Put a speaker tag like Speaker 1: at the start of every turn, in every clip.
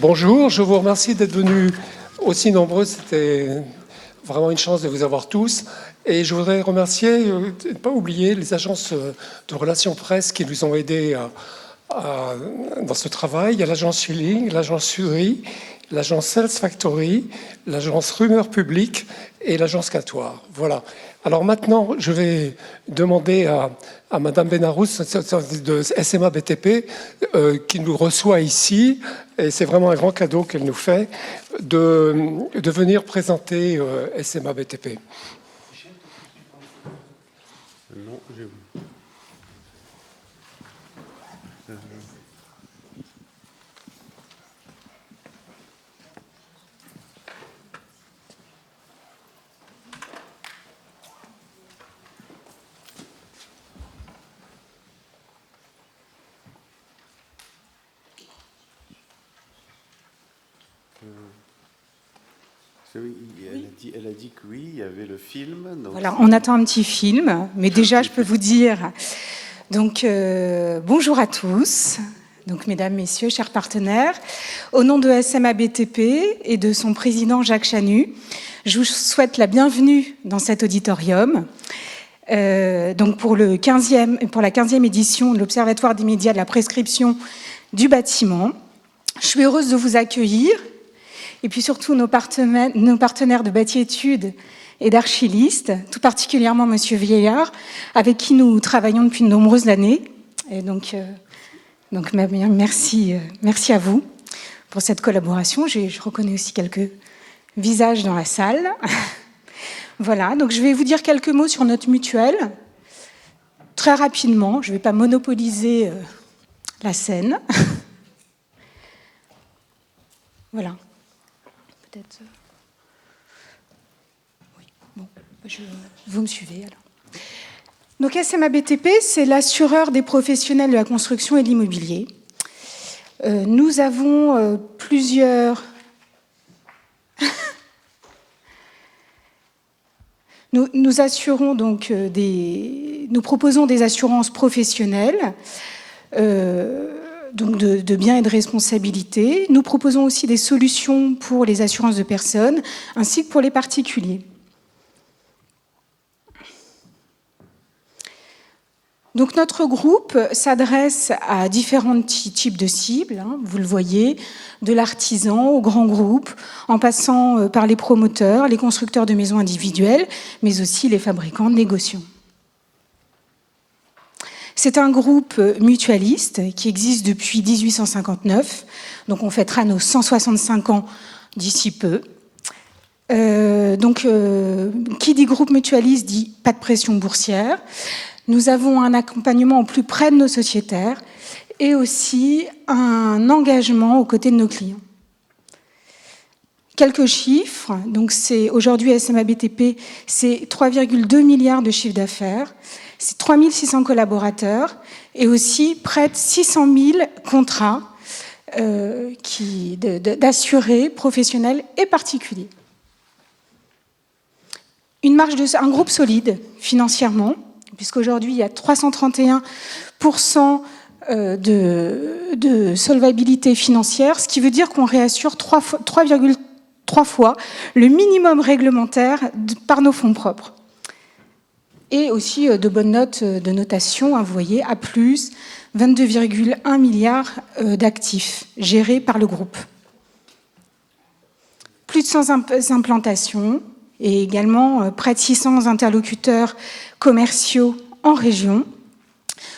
Speaker 1: Bonjour, je vous remercie d'être venus aussi nombreux. C'était vraiment une chance de vous avoir tous. Et je voudrais remercier, ne pas oublier, les agences de relations presse qui nous ont aidés dans ce travail. Il y a l'agence Schilling, l'agence Sudry, l'agence Sales Factory, l'agence Rumeur Publique et l'agence Catoire. Voilà. Alors maintenant, je vais demander à Madame Benarous de SMA BTP qui nous reçoit ici, et c'est vraiment un grand cadeau qu'elle nous fait, de venir présenter SMA BTP.
Speaker 2: Non, je... Elle a dit que oui, il y avait le film. Donc...
Speaker 3: Voilà, on attend un petit film, mais déjà je peux vous dire, donc bonjour à tous, donc mesdames, messieurs, chers partenaires, au nom de SMA BTP et de son président Jacques Chanu, je vous souhaite la bienvenue dans cet auditorium. Donc pour la 15e édition de l'Observatoire des médias de la prescription du bâtiment. Je suis heureuse de vous accueillir. Et puis surtout nos partenaires de Bâti Études et d'Archilistes, tout particulièrement Monsieur Vieillard, avec qui nous travaillons depuis de nombreuses années. Et donc merci à vous pour cette collaboration. Je reconnais aussi quelques visages dans la salle. Voilà, donc je vais vous dire quelques mots sur notre mutuelle. Très rapidement, je ne vais pas monopoliser la scène. Voilà. Peut-être. Oui, bon, vous me suivez alors. Donc SMA BTP, c'est l'assureur des professionnels de la construction et de l'immobilier. Nous avons plusieurs. Nous assurons donc nous proposons des assurances professionnelles. Donc de biens et de responsabilité. Nous proposons aussi des solutions pour les assurances de personnes, ainsi que pour les particuliers. Donc notre groupe s'adresse à différents types de cibles, hein, vous le voyez, de l'artisan au grand groupe, en passant par les promoteurs, les constructeurs de maisons individuelles, mais aussi les fabricants de négociants. C'est un groupe mutualiste qui existe depuis 1859, donc on fêtera nos 165 ans d'ici peu. Qui dit groupe mutualiste dit pas de pression boursière. Nous avons un accompagnement au plus près de nos sociétaires et aussi un engagement aux côtés de nos clients. Quelques chiffres, donc c'est aujourd'hui SMA BTP, c'est 3,2 milliards de chiffre d'affaires. C'est 3600 collaborateurs et aussi près de 600 000 contrats d'assurés, professionnels et particuliers. Un groupe solide financièrement, puisqu'aujourd'hui il y a 331% de solvabilité financière, ce qui veut dire qu'on réassure 3,3 fois le minimum réglementaire par nos fonds propres. Et aussi de bonnes notes de notation, hein, vous voyez, A+, 22,1 milliards d'actifs gérés par le groupe. Plus de 100 implantations et également près de 600 interlocuteurs commerciaux en région.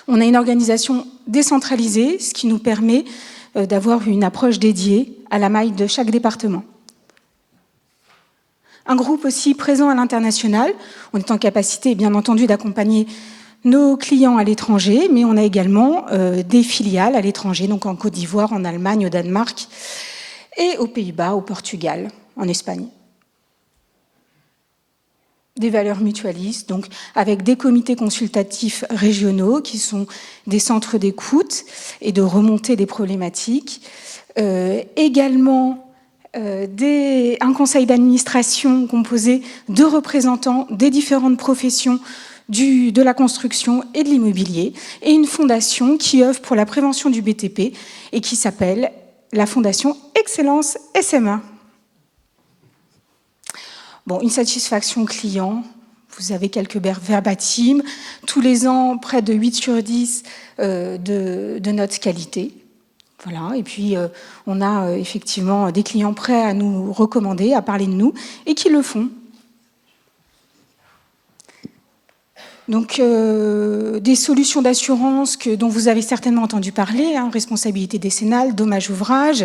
Speaker 3: On a une organisation décentralisée, ce qui nous permet d'avoir une approche dédiée à la maille de chaque département. Un groupe aussi présent à l'international. On est en capacité, bien entendu, d'accompagner nos clients à l'étranger, mais on a également des filiales à l'étranger, donc en Côte d'Ivoire, en Allemagne, au Danemark, et aux Pays-Bas, au Portugal, en Espagne. Des valeurs mutualistes, donc avec des comités consultatifs régionaux qui sont des centres d'écoute et de remontée des problématiques. Également un conseil d'administration composé de représentants des différentes professions de la construction et de l'immobilier, et une fondation qui œuvre pour la prévention du BTP et qui s'appelle la Fondation Excellence SMA. Bon, une satisfaction client, vous avez quelques verbatim. Tous les ans, près de 8 sur 10 de notes qualité. Voilà. Et puis, on a effectivement des clients prêts à nous recommander, à parler de nous, et qui le font. Donc, des solutions d'assurance dont vous avez certainement entendu parler, responsabilité décennale, dommages ouvrages,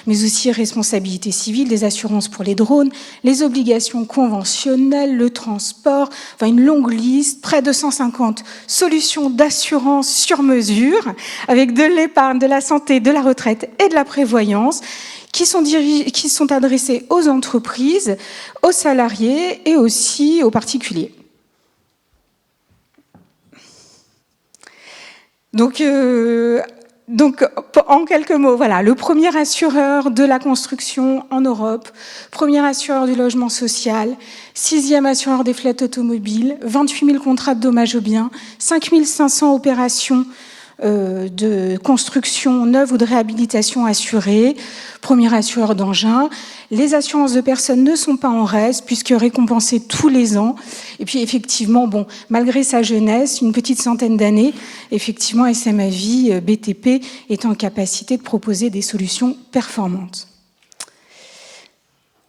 Speaker 3: mais aussi responsabilité civile, des assurances pour les drones, les obligations conventionnelles, le transport, enfin une longue liste, près de 150 solutions d'assurance sur mesure, avec de l'épargne, de la santé, de la retraite et de la prévoyance, qui sont adressées aux entreprises, aux salariés et aussi aux particuliers. Donc, en quelques mots, voilà, le premier assureur de la construction en Europe, premier assureur du logement social, 6e assureur des flottes automobiles, 28 000 contrats de dommages aux biens, 5 500 opérations de construction neuve ou de réhabilitation assurée, premier assureur d'engins. Les assurances de personnes ne sont pas en reste puisque récompensées tous les ans. Et puis effectivement, bon, malgré sa jeunesse, une petite centaine d'années, effectivement, SMA Vie BTP est en capacité de proposer des solutions performantes.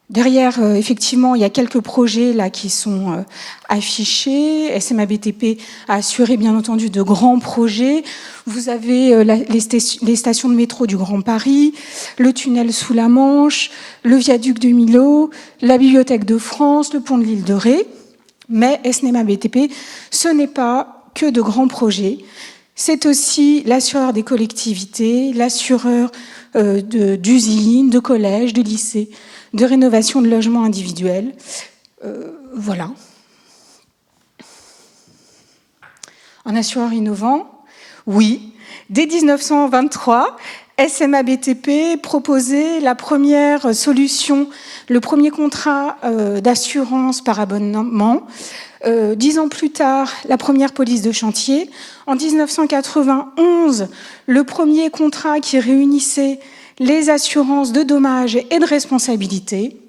Speaker 3: Derrière, effectivement, il y a quelques projets là qui sont affichés. SMA BTP a assuré, bien entendu, de grands projets. Vous avez les stations de métro du Grand Paris, le tunnel sous la Manche, le viaduc de Millau, la Bibliothèque de France, le pont de l'île de Ré. Mais SMA BTP, ce n'est pas que de grands projets. C'est aussi l'assureur des collectivités, l'assureur d'usines, de collèges, de lycées, de rénovation de logements individuels. Voilà. Un assureur innovant, oui. Dès 1923, SMA BTP proposait la première solution, le premier contrat d'assurance par abonnement. 10 ans plus tard, la première police de chantier. En 1991, le premier contrat qui réunissait les assurances de dommages et de responsabilité.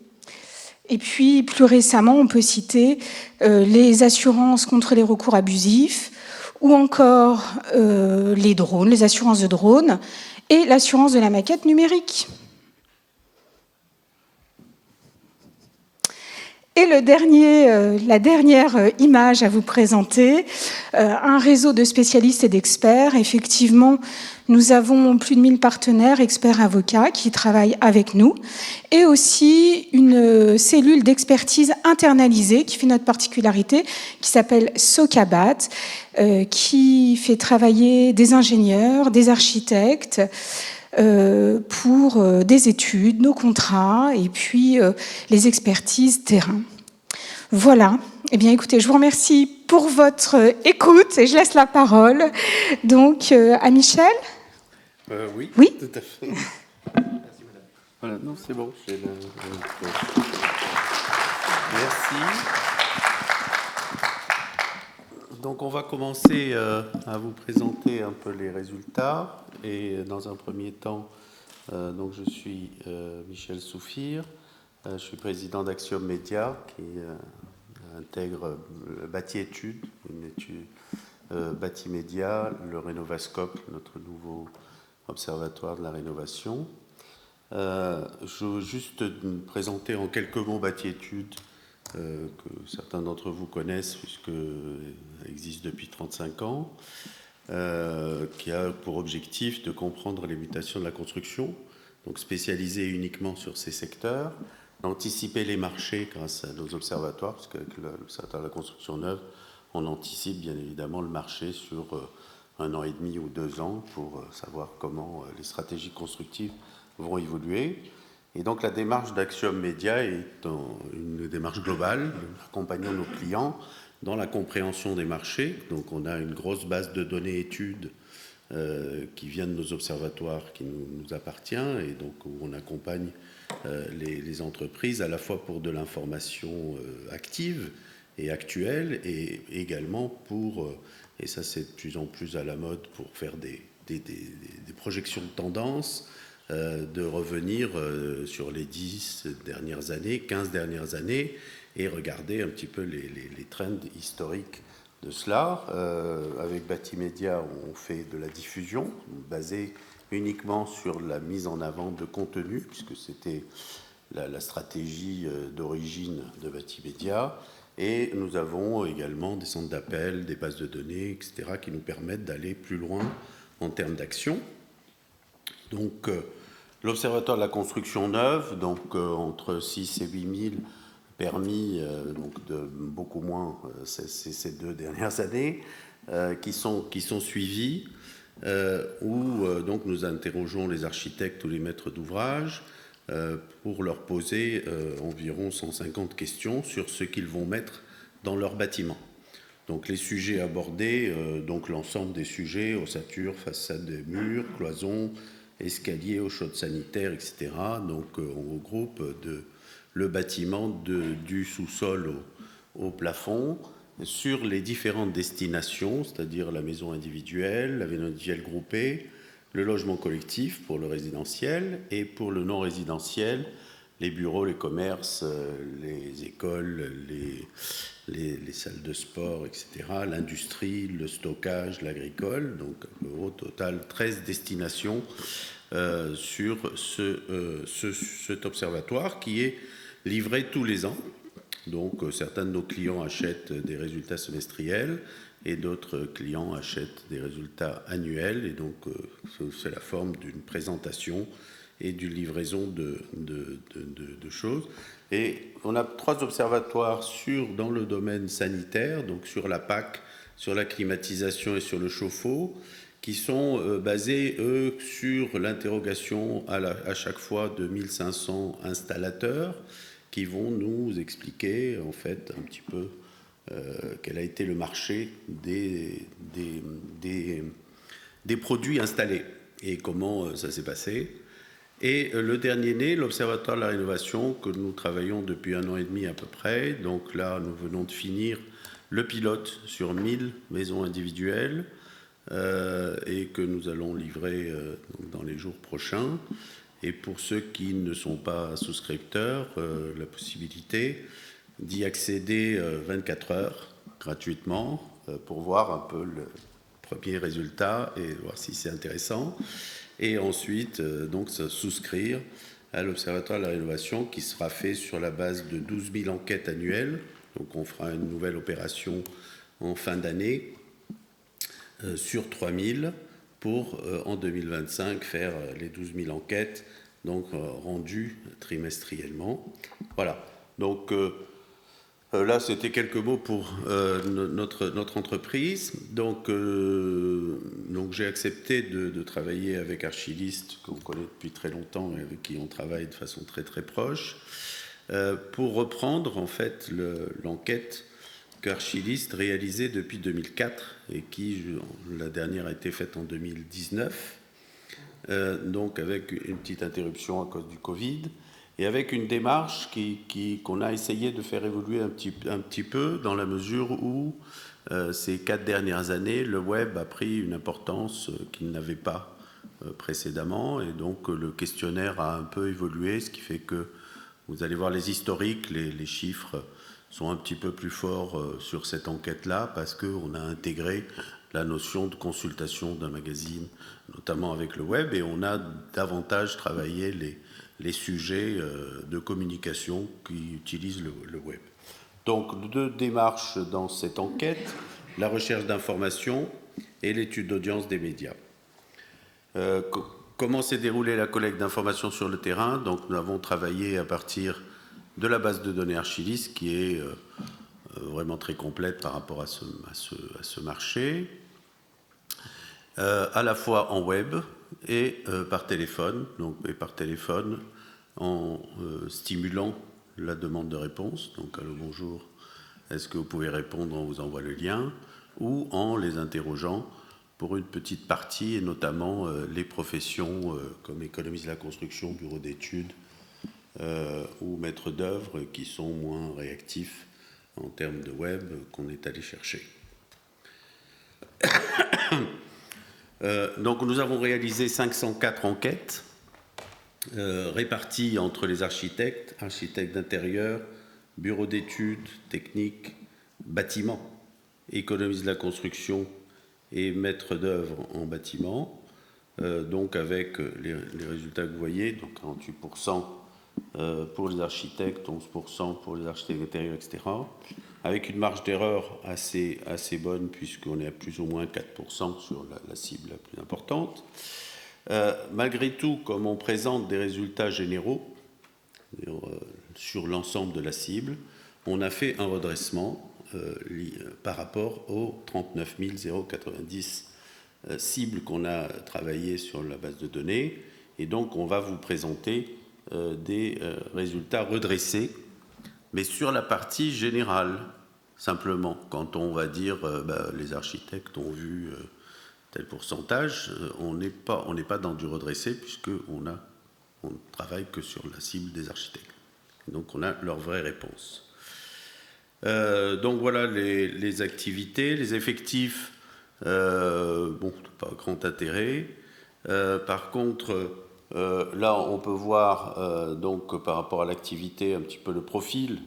Speaker 3: Et puis, plus récemment, on peut citer les assurances contre les recours abusifs, ou encore les drones, les assurances de drones, et l'assurance de la maquette numérique. Et la dernière image à vous présenter, un réseau de spécialistes et d'experts. Effectivement, nous avons plus de 1000 partenaires, experts, avocats qui travaillent avec nous, et aussi une cellule d'expertise internalisée qui fait notre particularité, qui s'appelle SOCABAT, qui fait travailler des ingénieurs, des architectes, pour des études, nos contrats et puis les expertises terrain. Voilà. Eh bien, écoutez, je vous remercie pour votre écoute et je laisse la parole donc à Michel.
Speaker 2: Oui,
Speaker 3: oui,
Speaker 2: tout à fait. Voilà, non, c'est bon. Merci. Donc, on va commencer à vous présenter un peu les résultats. Et dans un premier temps, donc je suis Michel Soufir, je suis président d'Axiom Média, qui intègre Bâti Études, une étude Bâti Média, le Rénovascope, notre nouveau observatoire de la rénovation. Je veux juste présenter en quelques mots Bâti Études, que certains d'entre vous connaissent, puisqu'elle existe depuis 35 ans. Qui a pour objectif de comprendre les mutations de la construction, donc spécialisé uniquement sur ces secteurs, d'anticiper les marchés grâce à nos observatoires, parce qu'avec l'observatoire de la construction neuve, on anticipe bien évidemment le marché sur 1 an et demi ou 2 ans pour savoir comment les stratégies constructives vont évoluer. Et donc la démarche d'Axiom Média est une démarche globale, accompagnant nos clients dans la compréhension des marchés. Donc on a une grosse base de données études qui vient de nos observatoires, qui nous appartient, et donc où on accompagne les entreprises à la fois pour de l'information active et actuelle, et également pour, et ça c'est de plus en plus à la mode, pour faire des projections de tendance de revenir sur les 10 dernières années, 15 dernières années, et regarder un petit peu les trends historiques de cela. Avec Batimédia, on fait de la diffusion, basée uniquement sur la mise en avant de contenu, puisque c'était la stratégie d'origine de Batimédia. Et nous avons également des centres d'appel, des bases de données, etc., qui nous permettent d'aller plus loin en termes d'action. Donc, l'Observatoire de la construction neuve, donc entre 6 et 8 000 permis, donc de beaucoup moins ces 2 dernières années, qui sont suivis, où donc nous interrogeons les architectes ou les maîtres d'ouvrage pour leur poser environ 150 questions sur ce qu'ils vont mettre dans leur bâtiment. Donc les sujets abordés, donc l'ensemble des sujets, ossature, façade des murs, cloisons, escaliers, eau chaude sanitaire, etc. Donc on regroupe le bâtiment du sous-sol au plafond sur les différentes destinations, c'est-à-dire la maison individuelle, la maison individuelle groupée, le logement collectif pour le résidentiel et pour le non-résidentiel, les bureaux, les commerces, les écoles, les salles de sport, etc., l'industrie, le stockage, l'agricole. Donc au total 13 destinations sur cet observatoire qui est livré tous les ans. Donc certains de nos clients achètent des résultats semestriels et d'autres clients achètent des résultats annuels. Et donc c'est la forme d'une présentation et d'une livraison de choses. Et on a 3 observatoires dans le domaine sanitaire, donc sur la PAC, sur la climatisation et sur le chauffe-eau, qui sont basés, eux, sur l'interrogation à chaque fois de 1500 installateurs qui vont nous expliquer, en fait, un petit peu quel a été le marché des produits installés et comment ça s'est passé. Et le dernier né, l'Observatoire de la rénovation, que nous travaillons depuis 1 an et demi à peu près. Donc là, nous venons de finir le pilote sur 1000 maisons individuelles et que nous allons livrer dans les jours prochains. Et pour ceux qui ne sont pas souscripteurs, la possibilité d'y accéder 24 heures gratuitement pour voir un peu le premier résultat et voir si c'est intéressant. Et ensuite, donc, souscrire à l'Observatoire de la rénovation qui sera fait sur la base de 12 000 enquêtes annuelles. Donc, on fera une nouvelle opération en fin d'année sur 3 000 pour, en 2025, faire les 12 000 enquêtes, donc rendues trimestriellement. Voilà. Donc, là, c'était quelques mots pour notre entreprise. Donc j'ai accepté de travailler avec Archilist, qu'on connaît depuis très longtemps et avec qui on travaille de façon très très proche, pour reprendre en fait l'enquête qu'Archilist réalisait depuis 2004 et qui, la dernière a été faite en 2019, donc avec une petite interruption à cause du Covid. Et avec une démarche qu'on a essayé de faire évoluer un petit peu dans la mesure où ces 4 dernières années, le web a pris une importance qu'il n'avait pas précédemment. Et donc le questionnaire a un peu évolué, ce qui fait que vous allez voir les historiques, les chiffres sont un petit peu plus forts sur cette enquête-là parce qu'on a intégré la notion de consultation d'un magazine, notamment avec le web, et on a davantage travaillé les sujets de communication qui utilisent le web. Donc, 2 démarches dans cette enquête, la recherche d'informations et l'étude d'audience des médias. Comment s'est déroulée la collecte d'informations sur le terrain? Donc, nous avons travaillé à partir de la base de données Archilist, qui est vraiment très complète par rapport à ce marché, à la fois en web et par téléphone, en stimulant la demande de réponse, donc allô bonjour, est-ce que vous pouvez répondre, on vous envoie le lien, ou en les interrogeant pour une petite partie, et notamment les professions comme économiste de la construction, bureau d'études ou maître d'œuvre qui sont moins réactifs en termes de web qu'on est allé chercher. Donc nous avons réalisé 504 enquêtes répartis entre les architectes, architectes d'intérieur, bureaux d'études, techniques, bâtiments, économistes de la construction et maîtres d'œuvre en bâtiment. Donc avec les résultats que vous voyez, donc 48% pour les architectes, 11% pour les architectes d'intérieur, etc. Avec une marge d'erreur assez bonne, puisqu'on est à plus ou moins 4% sur la cible la plus importante. Malgré tout, comme on présente des résultats généraux sur l'ensemble de la cible, on a fait un redressement par rapport aux 39 090 cibles qu'on a travaillées sur la base de données. Et donc, on va vous présenter des résultats redressés, mais sur la partie générale, simplement. Quand on va dire les architectes ont vu tel pourcentage, on n'est pas dans du redressé, puisqu'on ne travaille que sur la cible des architectes. Donc, on a leur vraie réponse. Donc, voilà les activités. Les effectifs, pas grand intérêt. Par contre, là, on peut voir, donc, par rapport à l'activité, un petit peu le profil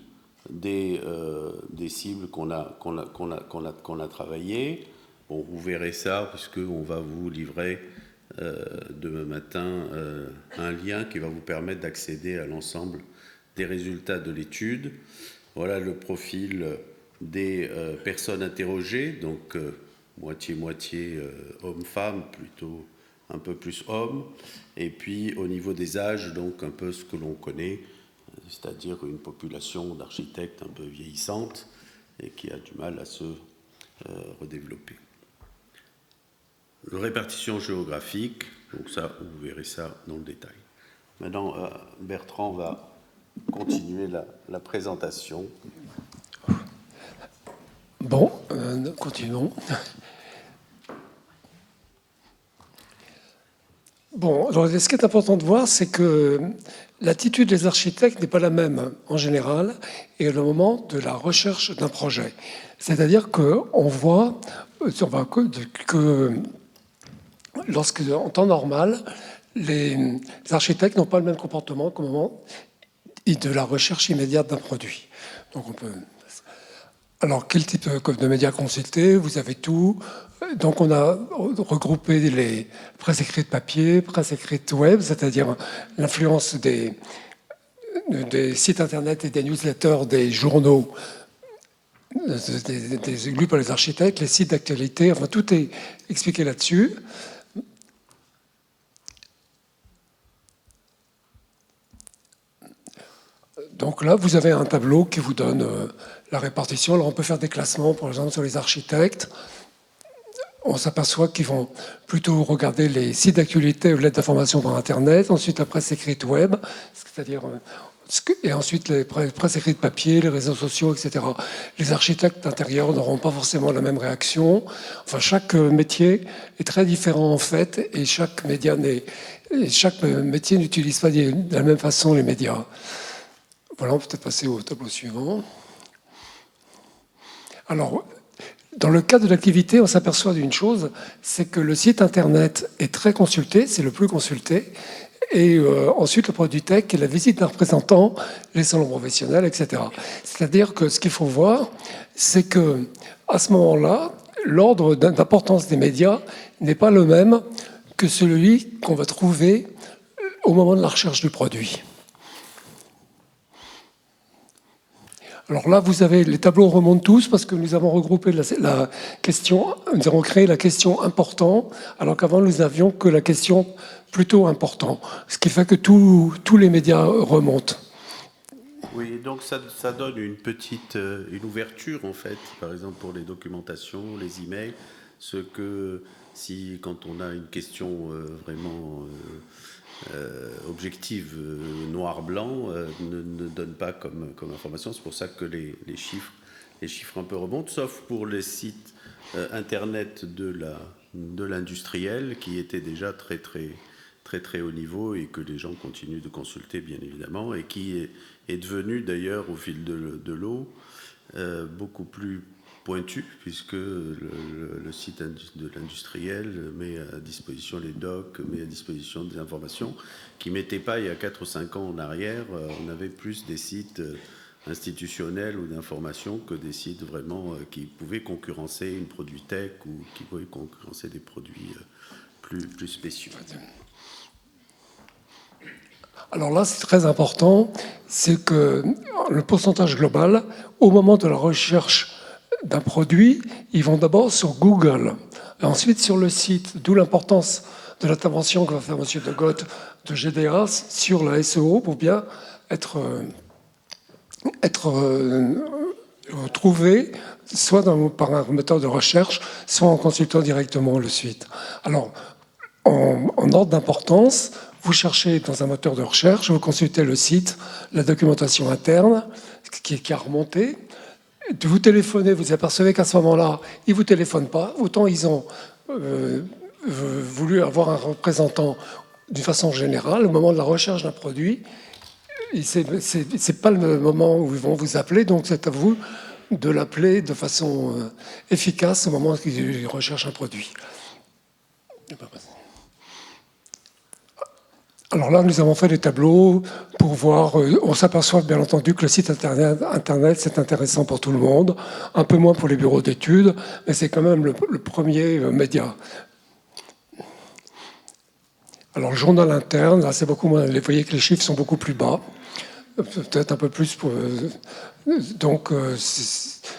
Speaker 2: des cibles qu'on a travaillées. Bon, vous verrez ça, puisqu'on va vous livrer demain matin un lien qui va vous permettre d'accéder à l'ensemble des résultats de l'étude. Voilà le profil des personnes interrogées, donc moitié-moitié hommes-femmes, plutôt un peu plus hommes. Et puis au niveau des âges, donc un peu ce que l'on connaît, c'est-à-dire une population d'architectes un peu vieillissante et qui a du mal à se redévelopper. La répartition géographique, donc ça, vous verrez ça dans le détail. Maintenant, Bertrand va continuer la présentation.
Speaker 1: Bon, continuons. Bon, alors ce qui est important de voir, c'est que l'attitude des architectes n'est pas la même en général et au moment de la recherche d'un projet. C'est-à-dire qu'on voit que lorsque, en temps normal, les architectes n'ont pas le même comportement qu'au moment de la recherche immédiate d'un produit. Donc on peut... Alors, quel type de médias consulter? Vous avez tout. Donc, on a regroupé les presse écrites papier, presse écrite web, c'est-à-dire l'influence des sites internet et des newsletters, des journaux, des lus par les architectes, les sites d'actualité, enfin, tout est expliqué là-dessus. Donc là, vous avez un tableau qui vous donne la répartition. Alors, on peut faire des classements, par exemple, sur les architectes. On s'aperçoit qu'ils vont plutôt regarder les sites d'actualité ou lettres d'information par Internet, ensuite la presse écrite web, c'est-à-dire, et ensuite les presses écrites papier, les réseaux sociaux, etc. Les architectes d'intérieur n'auront pas forcément la même réaction. Enfin, chaque métier est très différent en fait, et chaque métier n'utilise pas de la même façon les médias. Voilà, on peut peut-être passer au tableau suivant. Alors, dans le cas de l'activité, on s'aperçoit d'une chose, c'est que le site Internet est très consulté, c'est le plus consulté, et ensuite le produit tech et la visite d'un représentant, les salons professionnels, etc. C'est-à-dire que ce qu'il faut voir, c'est que à ce moment-là, l'ordre d'importance des médias n'est pas le même que celui qu'on va trouver au moment de la recherche du produit. Alors là, vous avez les tableaux remontent tous parce que nous avons regroupé la question, nous avons créé la question important, alors qu'avant nous n'avions que la question plutôt important, ce qui fait que tous les médias remontent.
Speaker 2: Oui, donc ça donne une ouverture en fait, par exemple pour les documentations, les emails, ce que si quand on a une question vraiment objective noir-blanc ne donne pas comme information. C'est pour ça que les chiffres un peu remontent, sauf pour les sites internet de l'industriel qui étaient déjà très haut niveau et que les gens continuent de consulter bien évidemment et qui est devenu d'ailleurs au fil de l'eau beaucoup plus pointu, puisque le site de l'industriel met à disposition les docs, met à disposition des informations qui ne mettaient pas il y a 4 ou 5 ans en arrière. On avait plus des sites institutionnels ou d'information que des sites vraiment qui pouvaient concurrencer une produit tech ou qui pouvaient concurrencer des produits plus spéciaux.
Speaker 1: Alors là, c'est très important, c'est que le pourcentage global, au moment de la recherche d'un produit, ils vont d'abord sur Google, et ensuite sur le site, d'où l'importance de l'intervention que va faire M. De Goth de GDA sur la SEO pour bien être trouvé soit par un moteur de recherche, soit en consultant directement le site. Alors, en ordre d'importance, vous cherchez dans un moteur de recherche, vous consultez le site, la documentation interne qui a remonté, vous téléphonez, vous apercevez qu'à ce moment-là, ils ne vous téléphonent pas, autant ils ont voulu avoir un représentant d'une façon générale, au moment de la recherche d'un produit, c'est pas le moment où ils vont vous appeler, donc c'est à vous de l'appeler de façon efficace au moment où ils recherchent un produit. Alors là, nous avons fait des tableaux pour voir, on s'aperçoit bien entendu que le site Internet, c'est intéressant pour tout le monde, un peu moins pour les bureaux d'études, mais c'est quand même le premier média. Alors le journal interne, là c'est beaucoup moins, vous voyez que les chiffres sont beaucoup plus bas, peut-être un peu plus, donc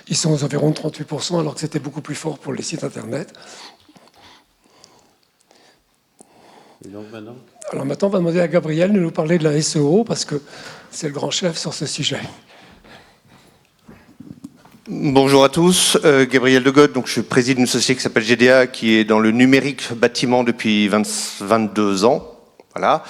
Speaker 1: ils sont aux environs de 38%, alors que c'était beaucoup plus fort pour les sites Internet.
Speaker 2: Et donc maintenant ?
Speaker 1: Alors maintenant, on va demander à Gabriel de nous parler de la SEO, parce que c'est le grand chef sur ce sujet.
Speaker 4: Bonjour à tous, Gabriel De Goth, donc je préside une société qui s'appelle GDA, qui est dans le numérique bâtiment depuis 22 ans. Voilà.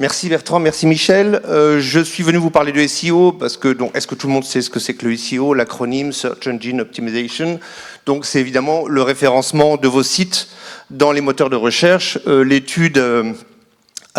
Speaker 4: Merci Bertrand, merci Michel. Je suis venu vous parler de SEO parce que, donc, est-ce que tout le monde sait ce que c'est que le SEO, l'acronyme Search Engine Optimization? Donc c'est évidemment le référencement de vos sites dans les moteurs de recherche. L'étude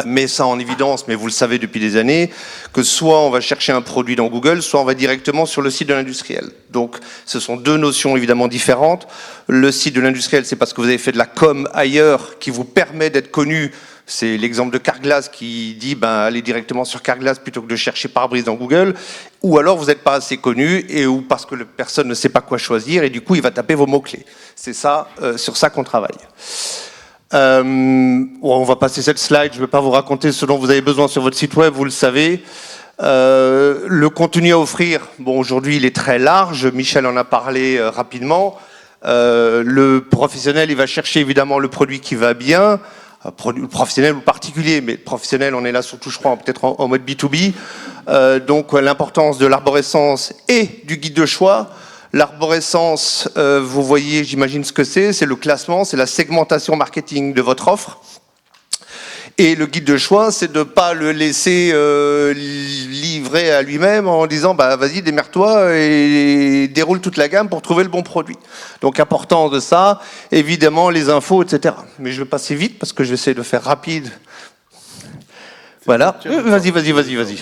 Speaker 4: met ça en évidence, mais vous le savez depuis des années, que soit on va chercher un produit dans Google, soit on va directement sur le site de l'industriel. Donc ce sont deux notions évidemment différentes. Le site de l'industriel, c'est parce que vous avez fait de la com ailleurs qui vous permet d'être connu. C'est l'exemple de Carglass qui dit allez directement sur Carglass plutôt que de chercher pare-brise dans Google. Ou alors vous n'êtes pas assez connu et ou parce que la personne ne sait pas quoi choisir et du coup il va taper vos mots-clés. C'est ça, sur ça qu'on travaille. On va passer cette slide, je ne vais pas vous raconter ce dont vous avez besoin sur votre site web, vous le savez. Le contenu à offrir, aujourd'hui il est très large, Michel en a parlé rapidement. Le professionnel, il va chercher évidemment le produit qui va bien, le professionnel ou le particulier, mais le professionnel, on est là surtout, je crois, peut-être en mode B2B. Donc l'importance de l'arborescence et du guide de choix. L'arborescence, vous voyez, j'imagine ce que c'est le classement, c'est la segmentation marketing de votre offre. Et le guide de choix, c'est de ne pas le laisser livrer à lui-même en disant vas-y, démerde-toi et déroule toute la gamme pour trouver le bon produit. Donc, importance de ça, évidemment, les infos, etc. Mais je vais passer vite parce que je vais essayer de faire rapide. Voilà. Vas-y.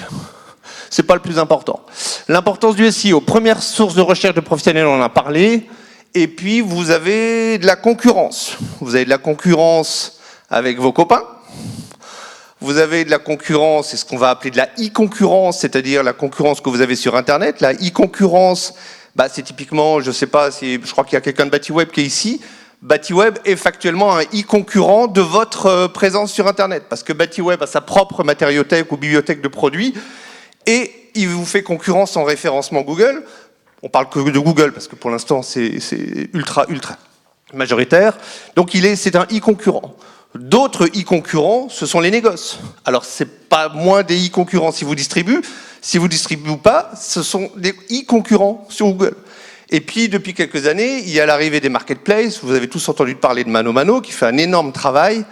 Speaker 4: C'est pas le plus important. L'importance du SEO. Première source de recherche de professionnels, on en a parlé. Et puis, vous avez de la concurrence. Vous avez de la concurrence avec vos copains. Vous avez de la concurrence, c'est ce qu'on va appeler de la e-concurrence, c'est-à-dire la concurrence que vous avez sur Internet. La e-concurrence, c'est typiquement, je sais pas, je crois qu'il y a quelqu'un de Batiweb qui est ici. Batiweb est factuellement un e-concurrent de votre présence sur Internet, parce que Batiweb a sa propre matériothèque ou bibliothèque de produits, et il vous fait concurrence en référencement Google. On parle que de Google, parce que pour l'instant, c'est ultra majoritaire. Donc c'est un e-concurrent. D'autres e-concurrents, ce sont les négoces. Alors, c'est pas moins des e-concurrents si vous distribuez. Si vous distribuez pas, ce sont des e-concurrents sur Google. Et puis, depuis quelques années, il y a l'arrivée des marketplaces. Vous avez tous entendu parler de ManoMano, qui fait un énorme travail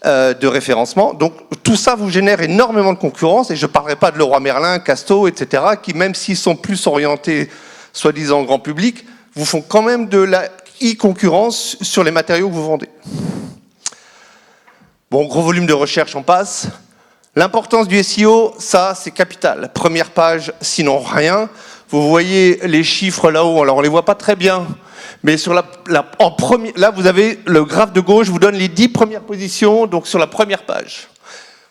Speaker 4: de référencement. Donc, tout ça vous génère énormément de concurrence. Et je ne parlerai pas de Leroy Merlin, Casto, etc., qui, même s'ils sont plus orientés, soi-disant, grand public, vous font quand même de la e-concurrence sur les matériaux que vous vendez. Bon, gros volume de recherche, on passe. L'importance du SEO, ça, c'est capital. Première page, sinon rien. Vous voyez les chiffres là-haut, alors on les voit pas très bien, Mais sur là, vous avez le graphe de gauche, vous donne les 10 premières positions, donc sur la première page.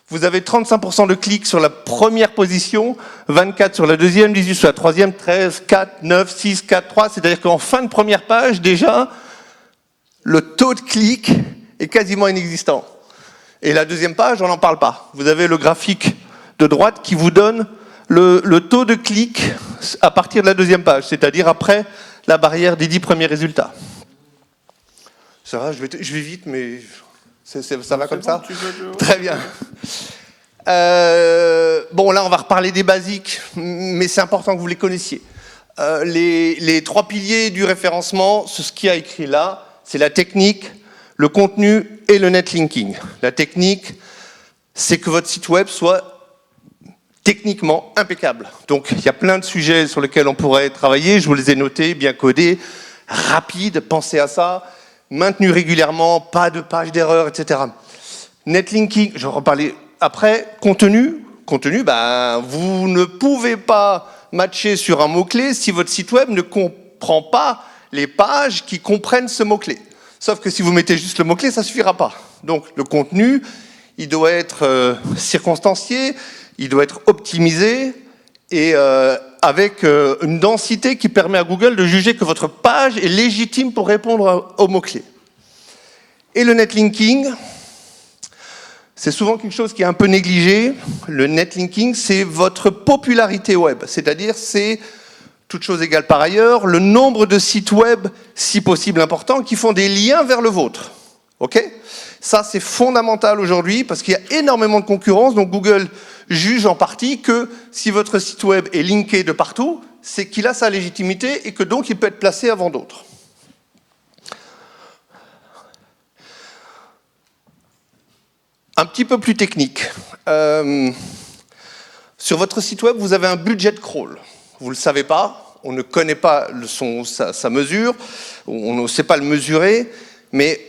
Speaker 4: Vous avez 35% de clics sur la première position, 24 sur la deuxième, 18 sur la troisième, 13, 4, 9, 6, 4, 3. C'est-à-dire qu'en fin de première page, déjà, le taux de clic est quasiment inexistant. Et la deuxième page, on n'en parle pas. Vous avez le graphique de droite qui vous donne le taux de clic à partir de la deuxième page, c'est-à-dire après la barrière des 10 premiers résultats. Ça va, je vais vite, mais ça va comme ça ? Très bien. Bon, là, on va reparler des basiques, mais c'est important que vous les connaissiez. Les 3 piliers du référencement, c'est ce qu'il y a écrit là, c'est la technique, le contenu et le netlinking. La technique, c'est que votre site web soit techniquement impeccable. Donc, il y a plein de sujets sur lesquels on pourrait travailler. Je vous les ai notés, bien codés, rapides, pensez à ça, maintenu régulièrement, pas de page d'erreur, etc. Netlinking, je vais en reparler après. Contenu, vous ne pouvez pas matcher sur un mot-clé si votre site web ne comprend pas les pages qui comprennent ce mot-clé. Sauf que si vous mettez juste le mot-clé, ça ne suffira pas. Donc, le contenu, il doit être circonstancié, il doit être optimisé et avec une densité qui permet à Google de juger que votre page est légitime pour répondre aux mots-clés. Et le netlinking, c'est souvent quelque chose qui est un peu négligé. Le netlinking, c'est votre popularité web, c'est-à-dire c'est, toute chose égale par ailleurs, le nombre de sites web, si possible importants, qui font des liens vers le vôtre. Ok ? Ça, c'est fondamental aujourd'hui parce qu'il y a énormément de concurrence. Donc Google juge en partie que si votre site web est linké de partout, c'est qu'il a sa légitimité et que donc il peut être placé avant d'autres. Un petit peu plus technique. Sur votre site web, vous avez un budget crawl. Vous ne le savez pas, on ne connaît pas sa mesure, on ne sait pas le mesurer. Mais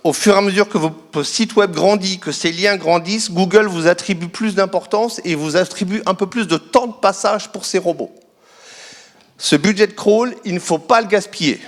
Speaker 4: au fur et à mesure que votre site web grandit, que ses liens grandissent, Google vous attribue plus d'importance et vous attribue un peu plus de temps de passage pour ses robots. Ce budget crawl, il ne faut pas le gaspiller.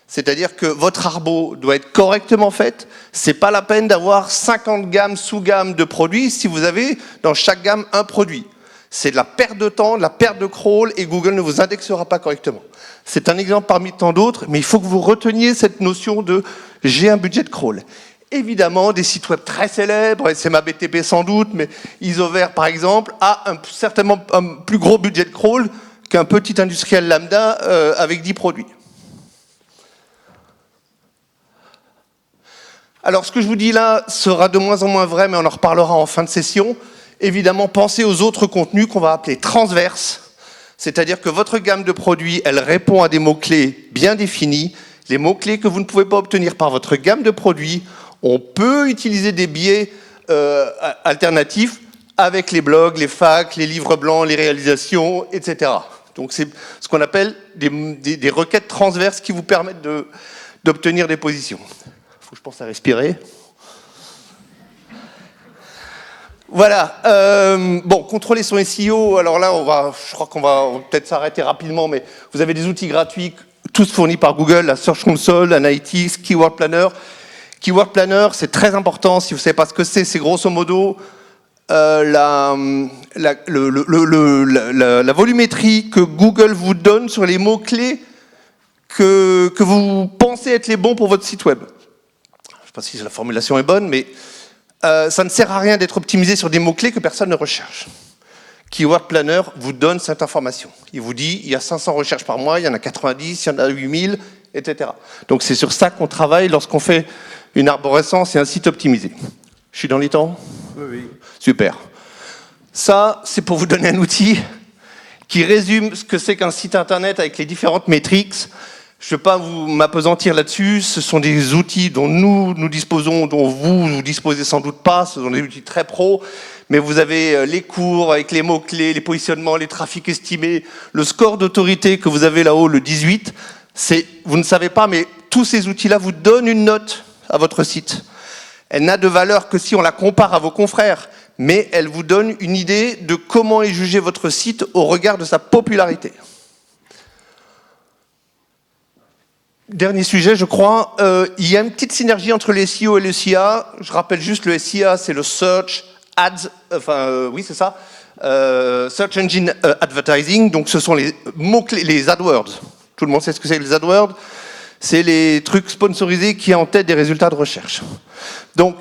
Speaker 4: C'est-à-dire que votre arbo doit être correctement faite. C'est pas la peine d'avoir 50 gammes, sous-gammes de produits si vous avez dans chaque gamme un produit. C'est de la perte de temps, de la perte de crawl et Google ne vous indexera pas correctement. C'est un exemple parmi tant d'autres, mais il faut que vous reteniez cette notion de « j'ai un budget de crawl ». Évidemment, des sites web très célèbres, SMABTP sans doute, mais Isover par exemple, a certainement un plus gros budget de crawl qu'un petit industriel lambda avec 10 produits. Alors ce que je vous dis là sera de moins en moins vrai, mais on en reparlera en fin de session. Évidemment, pensez aux autres contenus qu'on va appeler transverses. C'est-à-dire que votre gamme de produits, elle répond à des mots-clés bien définis. Les mots-clés que vous ne pouvez pas obtenir par votre gamme de produits, on peut utiliser des biais alternatifs avec les blogs, les FAQ, les livres blancs, les réalisations, etc. Donc c'est ce qu'on appelle des requêtes transverses qui vous permettent d'obtenir des positions. Il faut que je pense à respirer. Voilà, bon, contrôler son SEO, alors là, je crois qu'on va peut-être s'arrêter rapidement, mais vous avez des outils gratuits, tous fournis par Google, la Search Console, Analytics, Keyword Planner. Keyword Planner, c'est très important, si vous ne savez pas ce que c'est grosso modo la volumétrie que Google vous donne sur les mots-clés que vous pensez être les bons pour votre site web. Je ne sais pas si la formulation est bonne, mais ça ne sert à rien d'être optimisé sur des mots-clés que personne ne recherche. Keyword Planner vous donne cette information. Il vous dit, il y a 500 recherches par mois, il y en a 90, il y en a 8000, etc. Donc c'est sur ça qu'on travaille lorsqu'on fait une arborescence et un site optimisé. Je suis dans les temps ?
Speaker 2: Oui.
Speaker 4: Super. Ça, c'est pour vous donner un outil qui résume ce que c'est qu'un site internet avec les différentes métriques. Je ne vais pas vous m'appesantir là-dessus, ce sont des outils dont nous disposons, dont vous ne disposez sans doute pas, ce sont des outils très pros, mais vous avez les cours avec les mots-clés, les positionnements, les trafics estimés, le score d'autorité que vous avez là-haut, le 18, vous ne savez pas, mais tous ces outils-là vous donnent une note à votre site. Elle n'a de valeur que si on la compare à vos confrères, mais elle vous donne une idée de comment est jugé votre site au regard de sa popularité. dernier sujet, je crois. Il y a une petite synergie entre le SEO et le SIA. Je rappelle juste, le SIA, c'est le Search Ads, oui, c'est ça. Search Engine Advertising, donc ce sont les mots-clés, les AdWords. Tout le monde sait ce que c'est les AdWords. C'est les trucs sponsorisés qui ont en tête des résultats de recherche. Donc,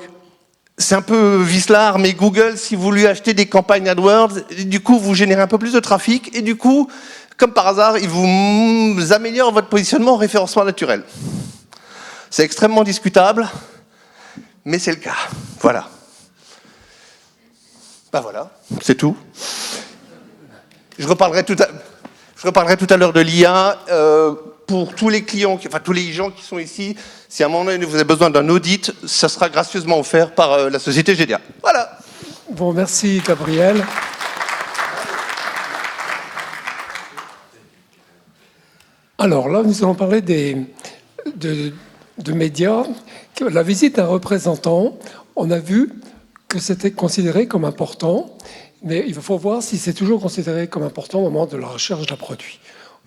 Speaker 4: c'est un peu vicelard, mais Google, si vous lui achetez des campagnes AdWords, du coup, vous générez un peu plus de trafic, et du coup, comme par hasard, il vous améliore votre positionnement en référencement naturel. C'est extrêmement discutable, mais c'est le cas. Voilà. Ben voilà, c'est tout. Je reparlerai tout à l'heure de l'IA. Pour tous les clients, enfin tous les gens qui sont ici, si à un moment donné vous avez besoin d'un audit, ça sera gracieusement offert par la société GDA. Voilà.
Speaker 1: Bon, merci Gabriel. Alors là, nous allons parler de médias. La visite d'un représentant, on a vu que c'était considéré comme important, mais il faut voir si c'est toujours considéré comme important au moment de la recherche d'un produit.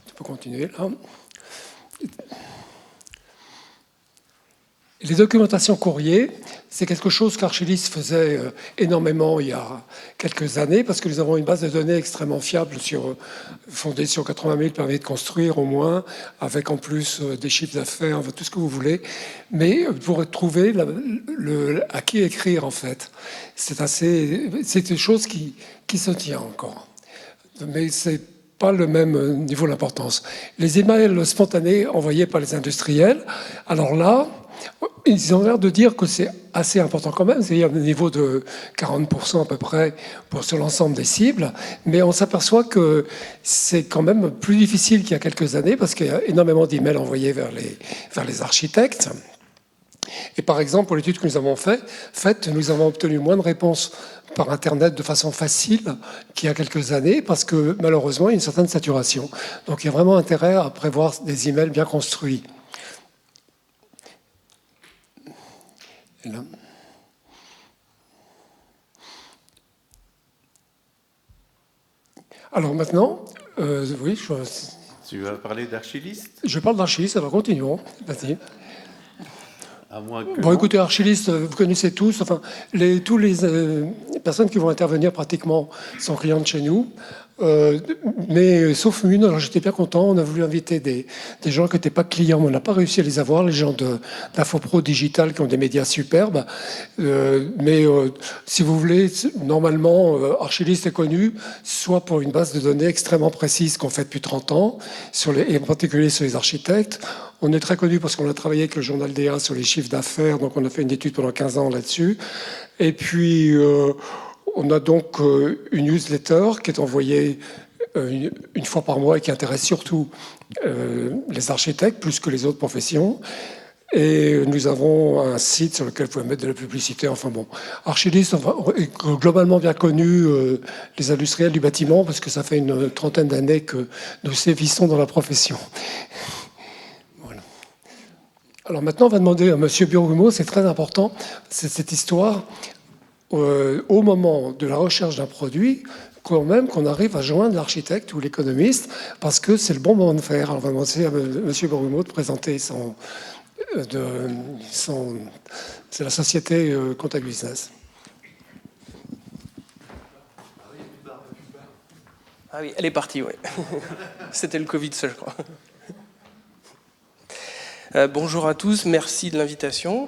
Speaker 1: On peut continuer là. Les documentations courrier, c'est quelque chose qu'Archilis faisait énormément il y a quelques années, parce que nous avons une base de données extrêmement fiable fondée sur 80 000 permis de construire au moins, avec en plus des chiffres d'affaires, tout ce que vous voulez. Mais pour trouver à qui écrire, en fait, c'est une chose qui se tient encore. Mais c'est pas le même niveau d'importance. Les emails spontanés envoyés par les industriels, alors là, ils ont l'air de dire que c'est assez important quand même, c'est-à-dire un niveau de 40% à peu près sur l'ensemble des cibles, mais on s'aperçoit que c'est quand même plus difficile qu'il y a quelques années parce qu'il y a énormément d'emails envoyés vers les architectes. Et par exemple, pour l'étude que nous avons faite, nous avons obtenu moins de réponses par Internet de façon facile qu'il y a quelques années, parce que malheureusement, il y a une certaine saturation. Donc il y a vraiment intérêt à prévoir des emails bien construits. Et là. Alors maintenant, oui,
Speaker 2: tu vas parler d'Archilist?
Speaker 1: Je parle d'Archilist, alors continuons. Vas-y.
Speaker 2: À moins que
Speaker 1: bon, écoutez, Archilist, vous connaissez tous. Enfin, tous les personnes qui vont intervenir pratiquement sont clientes chez nous. Mais sauf une, alors j'étais bien content, on a voulu inviter des gens qui n'étaient pas clients, mais on n'a pas réussi à les avoir, les gens d'InfoPro Digital qui ont des médias superbes. Mais si vous voulez, normalement, Archilist est connu, soit pour une base de données extrêmement précise qu'on fait depuis 30 ans, et en particulier sur les architectes. On est très connu parce qu'on a travaillé avec le journal DA sur les chiffres d'affaires, donc on a fait une étude pendant 15 ans là-dessus. Et puis, on a donc une newsletter qui est envoyée une fois par mois et qui intéresse surtout les architectes plus que les autres professions. Et nous avons un site sur lequel vous pouvez mettre de la publicité. Enfin bon, Archilist est globalement bien connu, les industriels du bâtiment, parce que ça fait une trentaine d'années que nous sévissons dans la profession. Voilà. Alors maintenant, on va demander à M. Burgumeau, c'est très important, c'est cette histoire. Au moment de la recherche d'un produit, quand même qu'on arrive à joindre l'architecte ou l'économiste, parce que c'est le bon moment de faire. Alors on va demander à M. Burgumeau de présenter c'est la société Contact Business.
Speaker 5: Ah oui, elle est partie, oui. C'était le Covid, ça, je crois. Bonjour à tous, merci de l'invitation.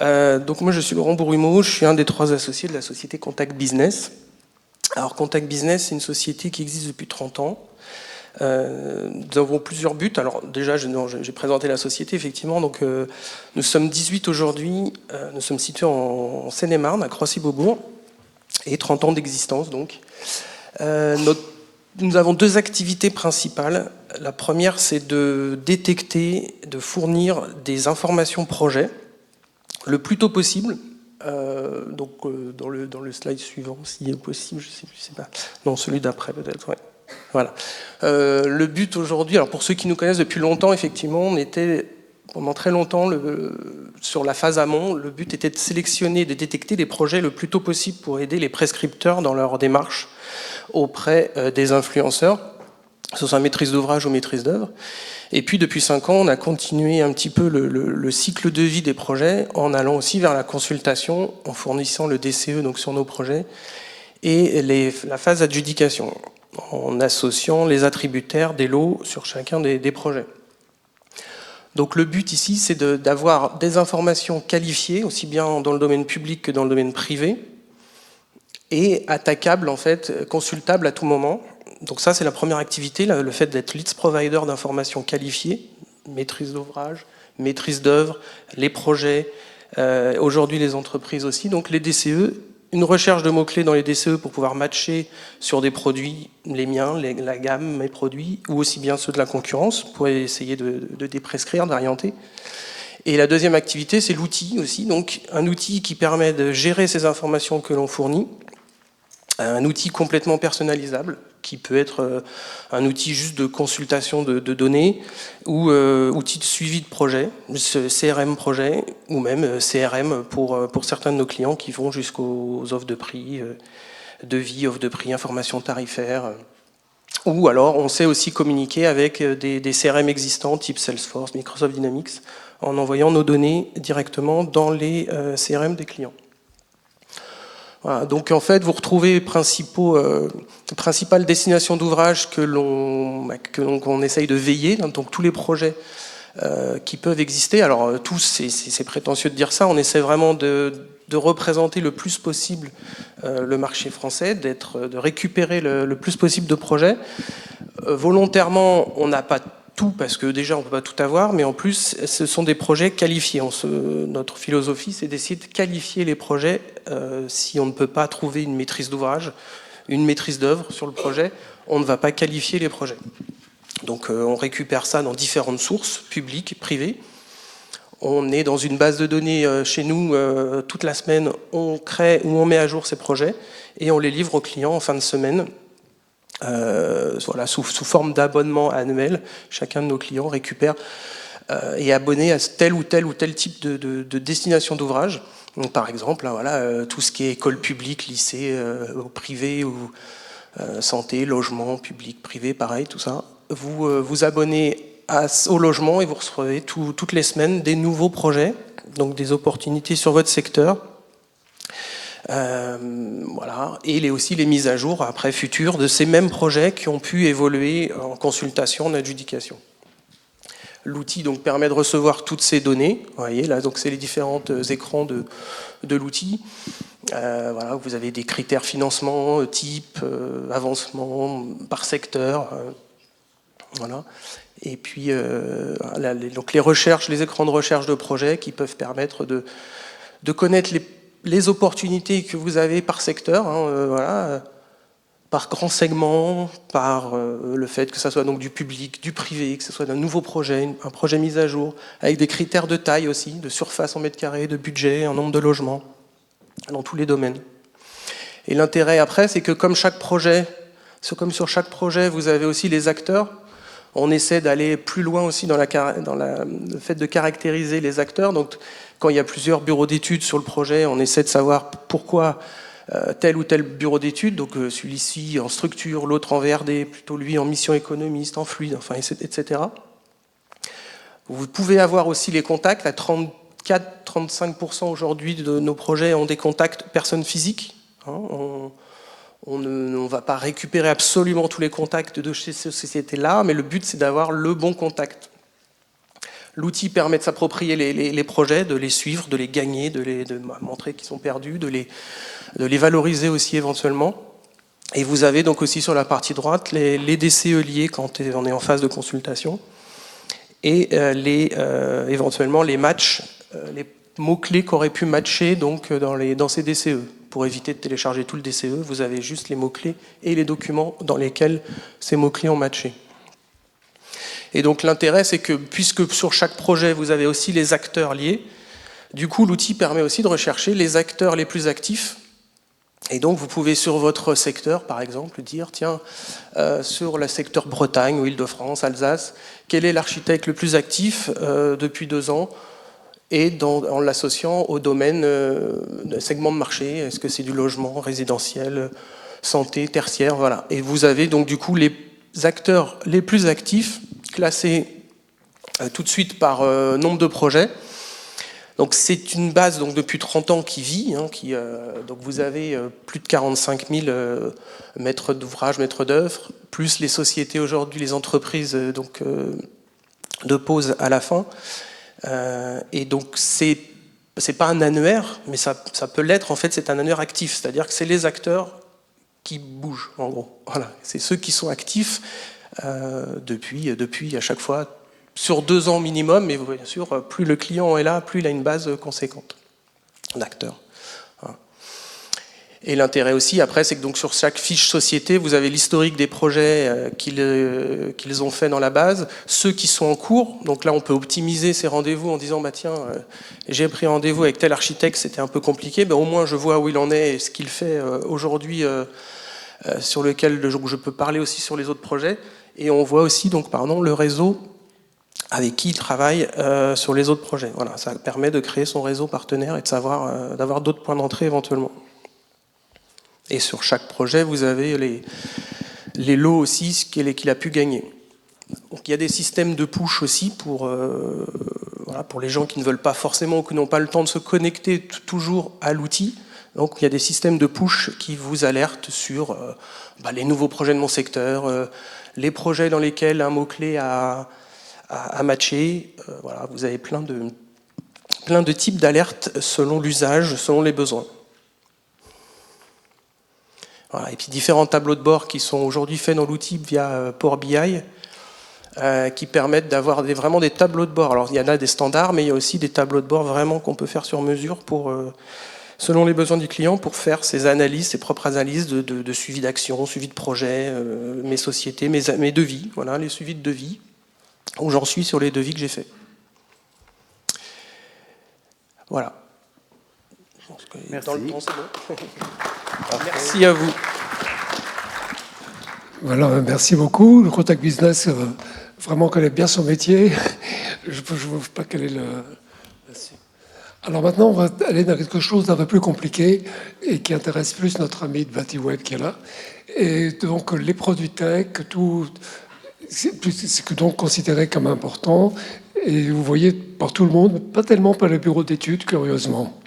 Speaker 5: Donc moi je suis Laurent Bourrumeau, je suis un des 3 associés de la société Contact Business. Alors Contact Business, c'est une société qui existe depuis 30 ans. Nous avons plusieurs buts. Alors déjà, j'ai présenté la société, effectivement. Donc nous sommes 18 aujourd'hui. Nous sommes situés en Seine-et-Marne, à Croissy-Beaubourg, et 30 ans d'existence. Donc nous avons 2 activités principales. La première, c'est de détecter, de fournir des informations projets le plus tôt possible. Donc dans le slide suivant, s'il est possible, je sais pas. Non, celui d'après peut-être, ouais. Voilà. Le but aujourd'hui, alors pour ceux qui nous connaissent depuis longtemps, effectivement, on était pendant très longtemps sur la phase amont. Le but était de sélectionner, de détecter des projets le plus tôt possible pour aider les prescripteurs dans leur démarche auprès des influenceurs. que ce soit maîtrise d'ouvrage ou maîtrise d'œuvre. Et puis depuis 5 ans, on a continué un petit peu le cycle de vie des projets en allant aussi vers la consultation, en fournissant le DCE donc sur nos projets, et la phase d'adjudication, en associant les attributaires des lots sur chacun des projets. Donc le but ici, c'est d'avoir des informations qualifiées, aussi bien dans le domaine public que dans le domaine privé, et attaquables, en fait, consultables à tout moment. Donc ça, c'est la première activité, le fait d'être leads provider d'informations qualifiées, maîtrise d'ouvrage, maîtrise d'œuvre, les projets, aujourd'hui les entreprises aussi, donc les DCE, une recherche de mots-clés dans les DCE pour pouvoir matcher sur des produits, les miens, la gamme, mes produits, ou aussi bien ceux de la concurrence, pour essayer de déprescrire, d'orienter. Et la deuxième activité, c'est l'outil aussi, donc un outil qui permet de gérer ces informations que l'on fournit, un outil complètement personnalisable, qui peut être un outil juste de consultation de données, ou outil de suivi de projet, CRM projet, ou même CRM pour certains de nos clients qui vont jusqu'aux offres de prix, devis, offres de prix, informations tarifaires. Ou alors on sait aussi communiquer avec des CRM existants, type Salesforce, Microsoft Dynamics, en envoyant nos données directement dans les CRM des clients. Voilà, donc en fait, vous retrouvez principales destinations d'ouvrages qu'on essaye de veiller, donc tous les projets qui peuvent exister. Alors tous, c'est prétentieux de dire ça, on essaie vraiment de représenter le plus possible le marché français, de récupérer le plus possible de projets. Volontairement, on n'a pas tout, parce que déjà on ne peut pas tout avoir, mais en plus ce sont des projets qualifiés. Notre philosophie, c'est d'essayer de qualifier les projets si on ne peut pas trouver une maîtrise d'ouvrage, une maîtrise d'œuvre sur le projet, on ne va pas qualifier les projets. Donc on récupère ça dans différentes sources, publiques, privées. On est dans une base de données chez nous, toute la semaine, on crée ou on met à jour ces projets et on les livre aux clients en fin de semaine. Voilà, sous forme d'abonnement annuel, chacun de nos clients récupère et est abonné à tel ou tel type de destination d'ouvrage. Donc, par exemple, voilà, tout ce qui est école publique, lycée, privé ou santé, logement, public, privé, pareil, tout ça. Vous vous abonnez au logement et vous recevez toutes les semaines des nouveaux projets, donc des opportunités sur votre secteur. Voilà. Et aussi les mises à jour après futures de ces mêmes projets qui ont pu évoluer en consultation, en adjudication. L'outil donc permet de recevoir toutes ces données. Vous voyez là, donc c'est les différents écrans de l'outil. Voilà, vous avez des critères financement, type, avancement par secteur. Voilà. Et puis donc les recherches, les écrans de recherche de projets qui peuvent permettre de connaître les opportunités que vous avez par secteur, voilà, par grand segment, par le fait que ça soit donc du public, du privé, que ce soit d'un nouveau projet, un projet mis à jour, avec des critères de taille aussi, de surface en mètres carrés, de budget, en nombre de logements, dans tous les domaines. Et l'intérêt après, c'est que comme sur chaque projet, vous avez aussi les acteurs. On essaie d'aller plus loin aussi dans le fait de caractériser les acteurs. Donc, quand il y a plusieurs bureaux d'études sur le projet, on essaie de savoir pourquoi tel ou tel bureau d'études, donc celui-ci en structure, l'autre en VRD, plutôt lui en mission économiste, en fluide, enfin, etc. Vous pouvez avoir aussi les contacts. À 34-35% aujourd'hui de nos projets ont des contacts personnes physiques. On ne va pas récupérer absolument tous les contacts de ces sociétés-là, mais le but, c'est d'avoir le bon contact. L'outil permet de s'approprier les projets, de les suivre, de les gagner, de montrer qu'ils sont perdus, de les valoriser aussi éventuellement. Et vous avez donc aussi sur la partie droite les DCE liés quand on est en phase de consultation et éventuellement les matchs, les mots-clés qu'aurait pu matcher donc, dans ces DCE. Pour éviter de télécharger tout le DCE, vous avez juste les mots-clés et les documents dans lesquels ces mots-clés ont matché. Et donc l'intérêt, c'est que puisque sur chaque projet, vous avez aussi les acteurs liés, du coup, l'outil permet aussi de rechercher les acteurs les plus actifs. Et donc, vous pouvez sur votre secteur, par exemple, dire, tiens, sur le secteur Bretagne ou Île-de-France, Alsace, quel est l'architecte le plus actif depuis 2 ans et en l'associant au domaine de segment de marché, est-ce que c'est du logement, résidentiel, santé, tertiaire, voilà. Et vous avez donc du coup acteurs les plus actifs, classés tout de suite par nombre de projets. Donc c'est une base donc, depuis 30 ans qui vit. Donc vous avez plus de 45 000 maîtres d'ouvrage, maîtres d'œuvre, plus les sociétés aujourd'hui, les entreprises de pause à la fin. Et donc c'est pas un annuaire, mais ça peut l'être. En fait, c'est un annuaire actif, c'est-à-dire que c'est les acteurs qui bougent, en gros. Voilà, c'est ceux qui sont actifs depuis à chaque fois sur 2 ans minimum, mais bien sûr, plus le client est là, plus il a une base conséquente d'acteurs. Et l'intérêt aussi, après, c'est que donc sur chaque fiche société, vous avez l'historique des projets qu'ils ont fait dans la base, ceux qui sont en cours. Donc là, on peut optimiser ces rendez-vous en disant, bah tiens, j'ai pris rendez-vous avec tel architecte, c'était un peu compliqué, bah, au moins je vois où il en est et ce qu'il fait aujourd'hui, sur lequel je peux parler aussi sur les autres projets. Et on voit aussi donc, le réseau avec qui il travaille sur les autres projets. Voilà, ça permet de créer son réseau partenaire et de savoir d'avoir d'autres points d'entrée éventuellement. Et sur chaque projet, vous avez les lots aussi qu'il a pu gagner. Donc il y a des systèmes de push aussi pour les gens qui ne veulent pas forcément ou qui n'ont pas le temps de se connecter toujours à l'outil. Donc il y a des systèmes de push qui vous alertent sur les nouveaux projets de mon secteur, les projets dans lesquels un mot-clé a matché. Vous avez plein de types d'alertes selon l'usage, selon les besoins. Voilà. Et puis différents tableaux de bord qui sont aujourd'hui faits dans l'outil via Power BI, qui permettent d'avoir vraiment des tableaux de bord. Alors il y en a des standards, mais il y a aussi des tableaux de bord vraiment qu'on peut faire sur mesure selon les besoins du client, pour faire ses analyses, ses propres analyses de suivi d'action, suivi de projet, mes sociétés, mes devis, voilà, les suivis de devis, où j'en suis sur les devis que j'ai faits. Voilà. Je pense que
Speaker 2: merci.
Speaker 5: dans le temps, c'est bon. Merci à vous.
Speaker 1: Voilà, merci beaucoup. Le Contact Business vraiment connaît bien son métier. Je ne vois pas quel est le... Alors maintenant, on va aller dans quelque chose d'un peu plus compliqué et qui intéresse plus notre ami de Batiweb qui est là. Et donc les produits tech, tout, c'est donc considéré comme important. Et vous voyez, par tout le monde, pas tellement par les bureaux d'études, curieusement.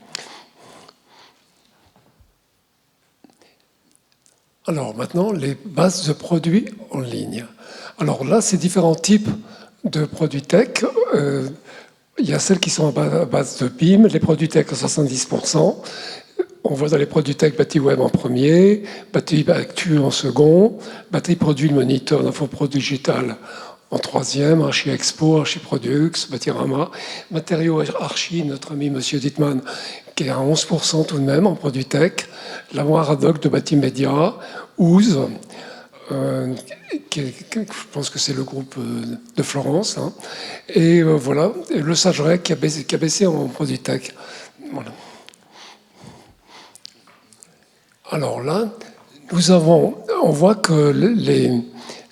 Speaker 1: Alors maintenant, les bases de produits en ligne. Alors là, c'est différents types de produits tech. Il y a celles qui sont à base de BIM, les produits tech à 70%. On voit dans les produits tech Batiweb en premier, Batiactu en second, Batiproduit, le moniteur d'infoproduit digital en troisième, Archi-Expo, Archi-Produx, Batirama, Matériaux Archi, notre ami Monsieur Dittmann, qui est à 11% tout de même en produits tech, l'armoire ad hoc de Batimédia, Ooze, je pense que c'est le groupe de Florence, hein, et voilà, et le Sagerec qui a baissé en produits tech. Voilà. Alors là, on voit que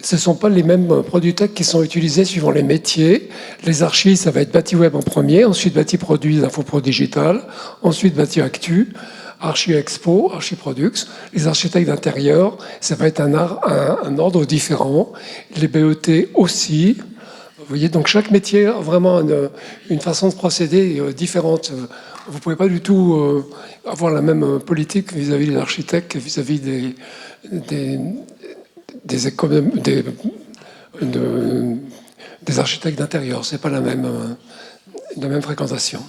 Speaker 1: ce ne sont pas les mêmes produits tech qui sont utilisés suivant les métiers. Les archives, ça va être Batiweb en premier, ensuite Batiproduit, l'infoproduit digital, ensuite Batiactu, Archi-Expo, Archi-Produx. Les architectes d'intérieur, ça va être un ordre différent. Les BET aussi. Vous voyez, donc chaque métier a vraiment une façon de procéder différente. Vous ne pouvez pas du tout avoir la même politique vis-à-vis des architectes, vis-à-vis des architectes d'intérieur. Ce n'est pas la même fréquentation.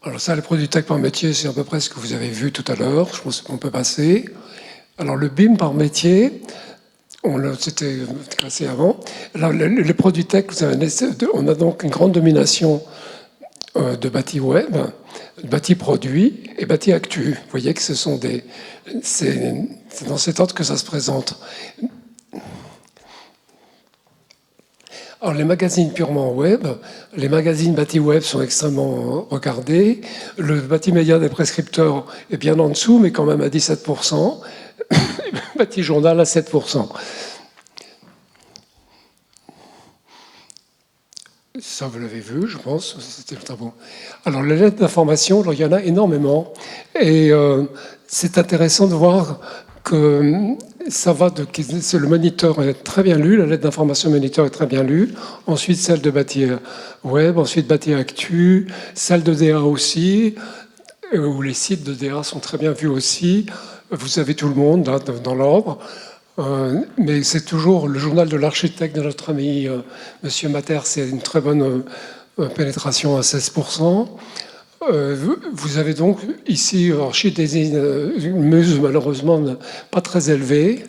Speaker 1: Alors ça, les produits tech par métier, c'est à peu près ce que vous avez vu tout à l'heure. Je pense qu'on peut passer. Alors le BIM par métier, c'était classé avant. Alors les produits tech, on a donc une grande domination de Batiweb, Batiproduit et Batiactu. Vous voyez que c'est dans cet ordre que ça se présente. Alors les magazines purement web, les magazines Batiweb sont extrêmement regardés. Le Batimédia des prescripteurs est bien en dessous, mais quand même à 17%. Batijournal à 7%. Ça, vous l'avez vu, je pense. C'était très bon. Alors, les lettres d'information, il y en a énormément. Et c'est intéressant de voir que ça va le moniteur est très bien lu, la lettre d'information moniteur est très bien lue. Ensuite, celle de Bâti Web, ensuite Bâti Actu, celle de DA aussi, où les sites de DA sont très bien vus aussi. Vous avez tout le monde là, dans l'ordre. Mais c'est toujours le journal de l'architecte de notre ami Monsieur Mater, c'est une très bonne pénétration à 16%. Vous avez donc ici Archidésine, une muse malheureusement pas très élevée.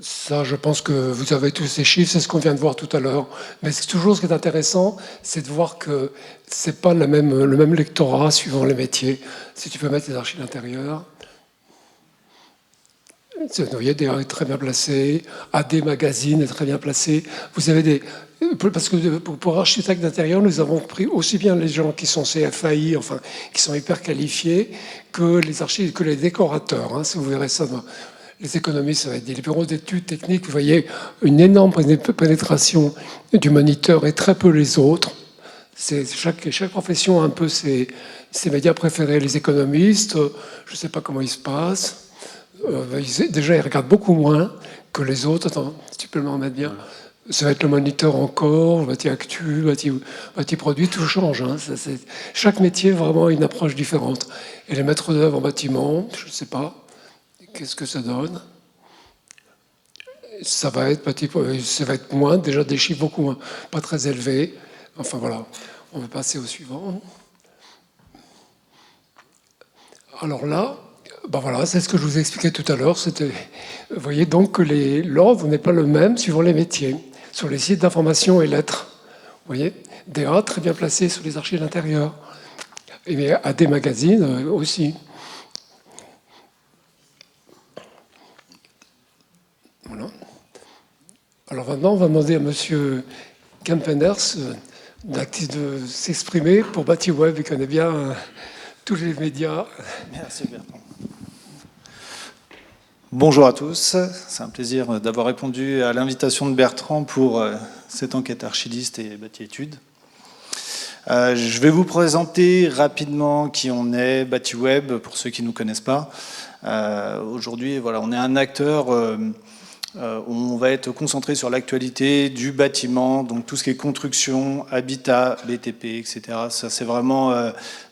Speaker 1: Ça, je pense que vous avez tous ces chiffres, c'est ce qu'on vient de voir tout à l'heure. Mais c'est toujours ce qui est intéressant, c'est de voir que c'est pas le même lectorat suivant les métiers. Si tu peux mettre les archives intérieures. Vous voyez, DA est très bien placé, AD Magazine est très bien placé. Vous avez parce que pour architecte d'intérieur, nous avons pris aussi bien les gens qui sont CFAI, enfin, qui sont hyper qualifiés, que les décorateurs. Hein, si vous verrez ça, les économistes, ça va être des bureaux d'études techniques. Vous voyez une énorme pénétration du moniteur et très peu les autres. Chaque profession a un peu ses médias préférés. Les économistes, je ne sais pas comment ils se passent. Déjà, ils regardent beaucoup moins que les autres. Attends, si tu peux me remettre bien. Ça va être le moniteur encore, Bâti Actu, Bâti Produit, tout change. Hein. Chaque métier a vraiment une approche différente. Et les maîtres d'œuvre en bâtiment, je ne sais pas, qu'est-ce que ça donne? Ça va être moins, déjà des chiffres beaucoup moins, pas très élevés. Enfin voilà, on va passer au suivant. Alors là, ben voilà, c'est ce que je vous expliquais tout à l'heure. Vous voyez donc que l'ordre n'est pas le même suivant les métiers. Sur les sites d'information et lettres, vous voyez, DA très bien placé sur les archives d'intérieur. Et AD Magazine aussi. Voilà. Alors maintenant, on va demander à Monsieur Kempeners de s'exprimer pour Bâti Web. Il connaît bien tous les médias.
Speaker 6: Merci Bertrand. Bonjour à tous, c'est un plaisir d'avoir répondu à l'invitation de Bertrand pour cette enquête archiviste et Bâti Études. Je vais vous présenter rapidement qui on est, Bâti Web, pour ceux qui ne nous connaissent pas. Aujourd'hui, voilà, on est un acteur on va être concentré sur l'actualité du bâtiment, donc tout ce qui est construction, habitat, BTP, etc. Ça, c'est vraiment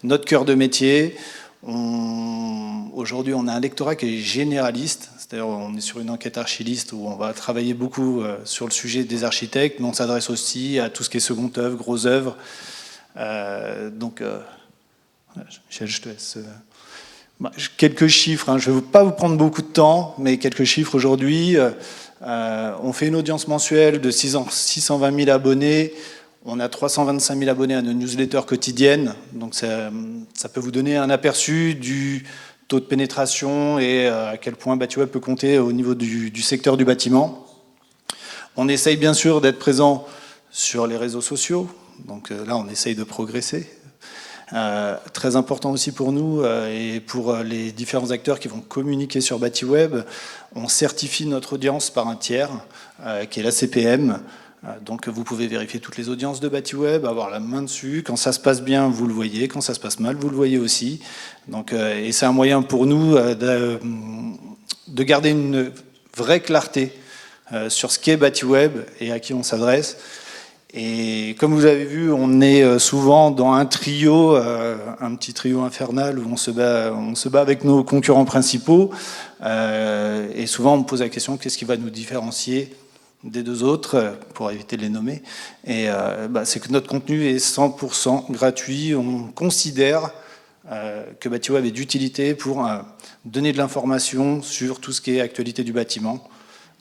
Speaker 6: notre cœur de métier. Aujourd'hui, on a un lectorat qui est généraliste, c'est-à-dire on est sur une enquête archiviste où on va travailler beaucoup sur le sujet des architectes, mais on s'adresse aussi à tout ce qui est seconde œuvre, grosse œuvre. Michel, je te laisse. Quelques chiffres, hein. Je ne vais pas vous prendre beaucoup de temps, mais quelques chiffres aujourd'hui. On fait une audience mensuelle de 620 000 abonnés. On a 325 000 abonnés à nos newsletters quotidiennes. Donc ça peut vous donner un aperçu du taux de pénétration et à quel point Bâti Web peut compter au niveau du secteur du bâtiment. On essaye bien sûr d'être présent sur les réseaux sociaux. Donc là, on essaye de progresser. Très important aussi pour nous et pour les différents acteurs qui vont communiquer sur Bâti Web, on certifie notre audience par un tiers qui est la CPM. Donc vous pouvez vérifier toutes les audiences de Bâti Web, avoir la main dessus. Quand ça se passe bien, vous le voyez. Quand ça se passe mal, vous le voyez aussi. Donc, et c'est un moyen pour nous de garder une vraie clarté sur ce qu'est Bâti Web et à qui on s'adresse. Et comme vous avez vu, on est souvent dans un trio, un petit trio infernal où on se bat avec nos concurrents principaux. Et souvent, on me pose la question, qu'est-ce qui va nous différencier des deux autres, pour éviter de les nommer. Et c'est que notre contenu est 100% gratuit. On considère que Bâti Web est d'utilité pour donner de l'information sur tout ce qui est actualité du bâtiment.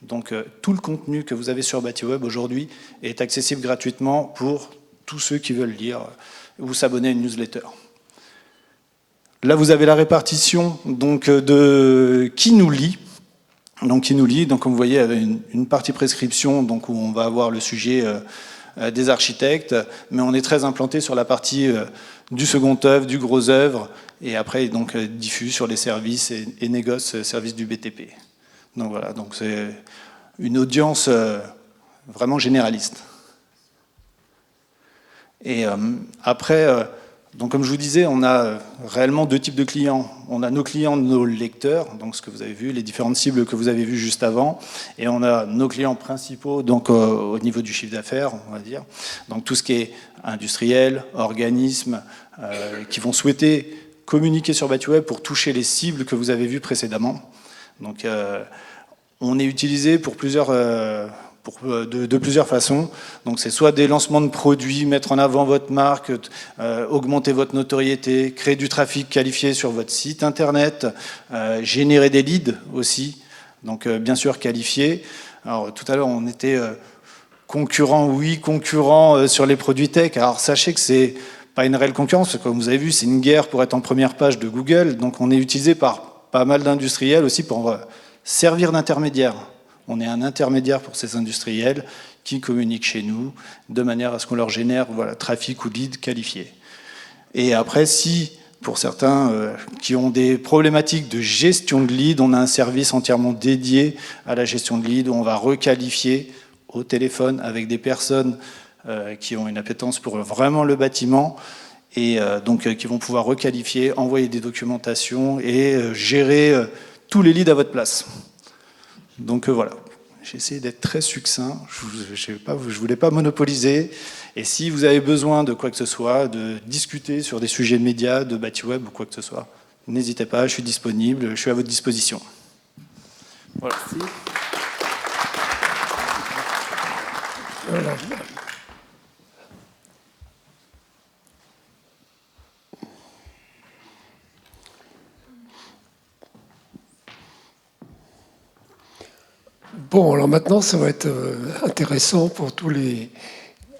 Speaker 6: Donc tout le contenu que vous avez sur Bâti Web aujourd'hui est accessible gratuitement pour tous ceux qui veulent lire ou s'abonner à une newsletter. Là, vous avez la répartition donc, de qui nous lit. Donc, qui nous lit, donc, comme vous voyez, avec une partie prescription donc, où on va avoir le sujet des architectes, mais on est très implanté sur la partie du second œuvre, du gros œuvre, et après donc, diffus sur les services et négoce services du BTP. Donc voilà, donc c'est une audience vraiment généraliste. Et après, Donc comme je vous disais, on a réellement deux types de clients. On a nos clients, nos lecteurs, donc ce que vous avez vu, les différentes cibles que vous avez vues juste avant, et on a nos clients principaux, donc au niveau du chiffre d'affaires, on va dire. Donc tout ce qui est industriel, organisme, qui vont souhaiter communiquer sur Batiweb pour toucher les cibles que vous avez vues précédemment. Donc on est utilisé pour de plusieurs façons. Donc c'est soit des lancements de produits, mettre en avant votre marque, augmenter votre notoriété, créer du trafic qualifié sur votre site internet, générer des leads aussi, donc bien sûr qualifiés. Alors tout à l'heure on était concurrent sur les produits tech. Alors sachez que c'est pas une réelle concurrence, comme vous avez vu, c'est une guerre pour être en première page de Google. Donc on est utilisé par pas mal d'industriels aussi pour servir d'intermédiaire. On est un intermédiaire pour ces industriels qui communiquent chez nous de manière à ce qu'on leur génère trafic ou lead qualifié. Et après, si pour certains qui ont des problématiques de gestion de lead, on a un service entièrement dédié à la gestion de lead où on va requalifier au téléphone avec des personnes qui ont une appétence pour vraiment le bâtiment et donc qui vont pouvoir requalifier, envoyer des documentations et gérer tous les leads à votre place. Donc voilà, j'ai essayé d'être très succinct, je ne voulais pas monopoliser. Et si vous avez besoin de quoi que ce soit, de discuter sur des sujets de médias, de Batiweb ou quoi que ce soit, n'hésitez pas, je suis disponible, je suis à votre disposition.
Speaker 2: Voilà.
Speaker 1: Voilà. Bon, alors maintenant, ça va être intéressant pour toutes les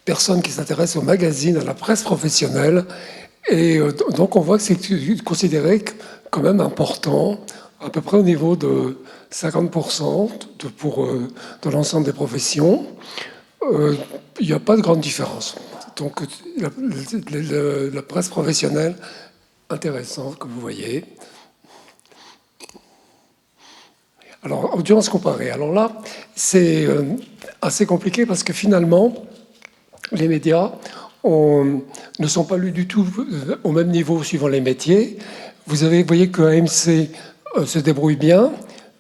Speaker 1: personnes qui s'intéressent au magazine, à la presse professionnelle. Et donc, on voit que c'est considéré quand même important, à peu près au niveau de 50% de l'ensemble des professions. Il n'y a pas de grande différence. Donc, la presse professionnelle, intéressante, comme vous voyez. Alors, audience comparée. Alors là, c'est assez compliqué parce que finalement, les médias ne sont pas lus du tout au même niveau suivant les métiers. Vous voyez que AMC se débrouille bien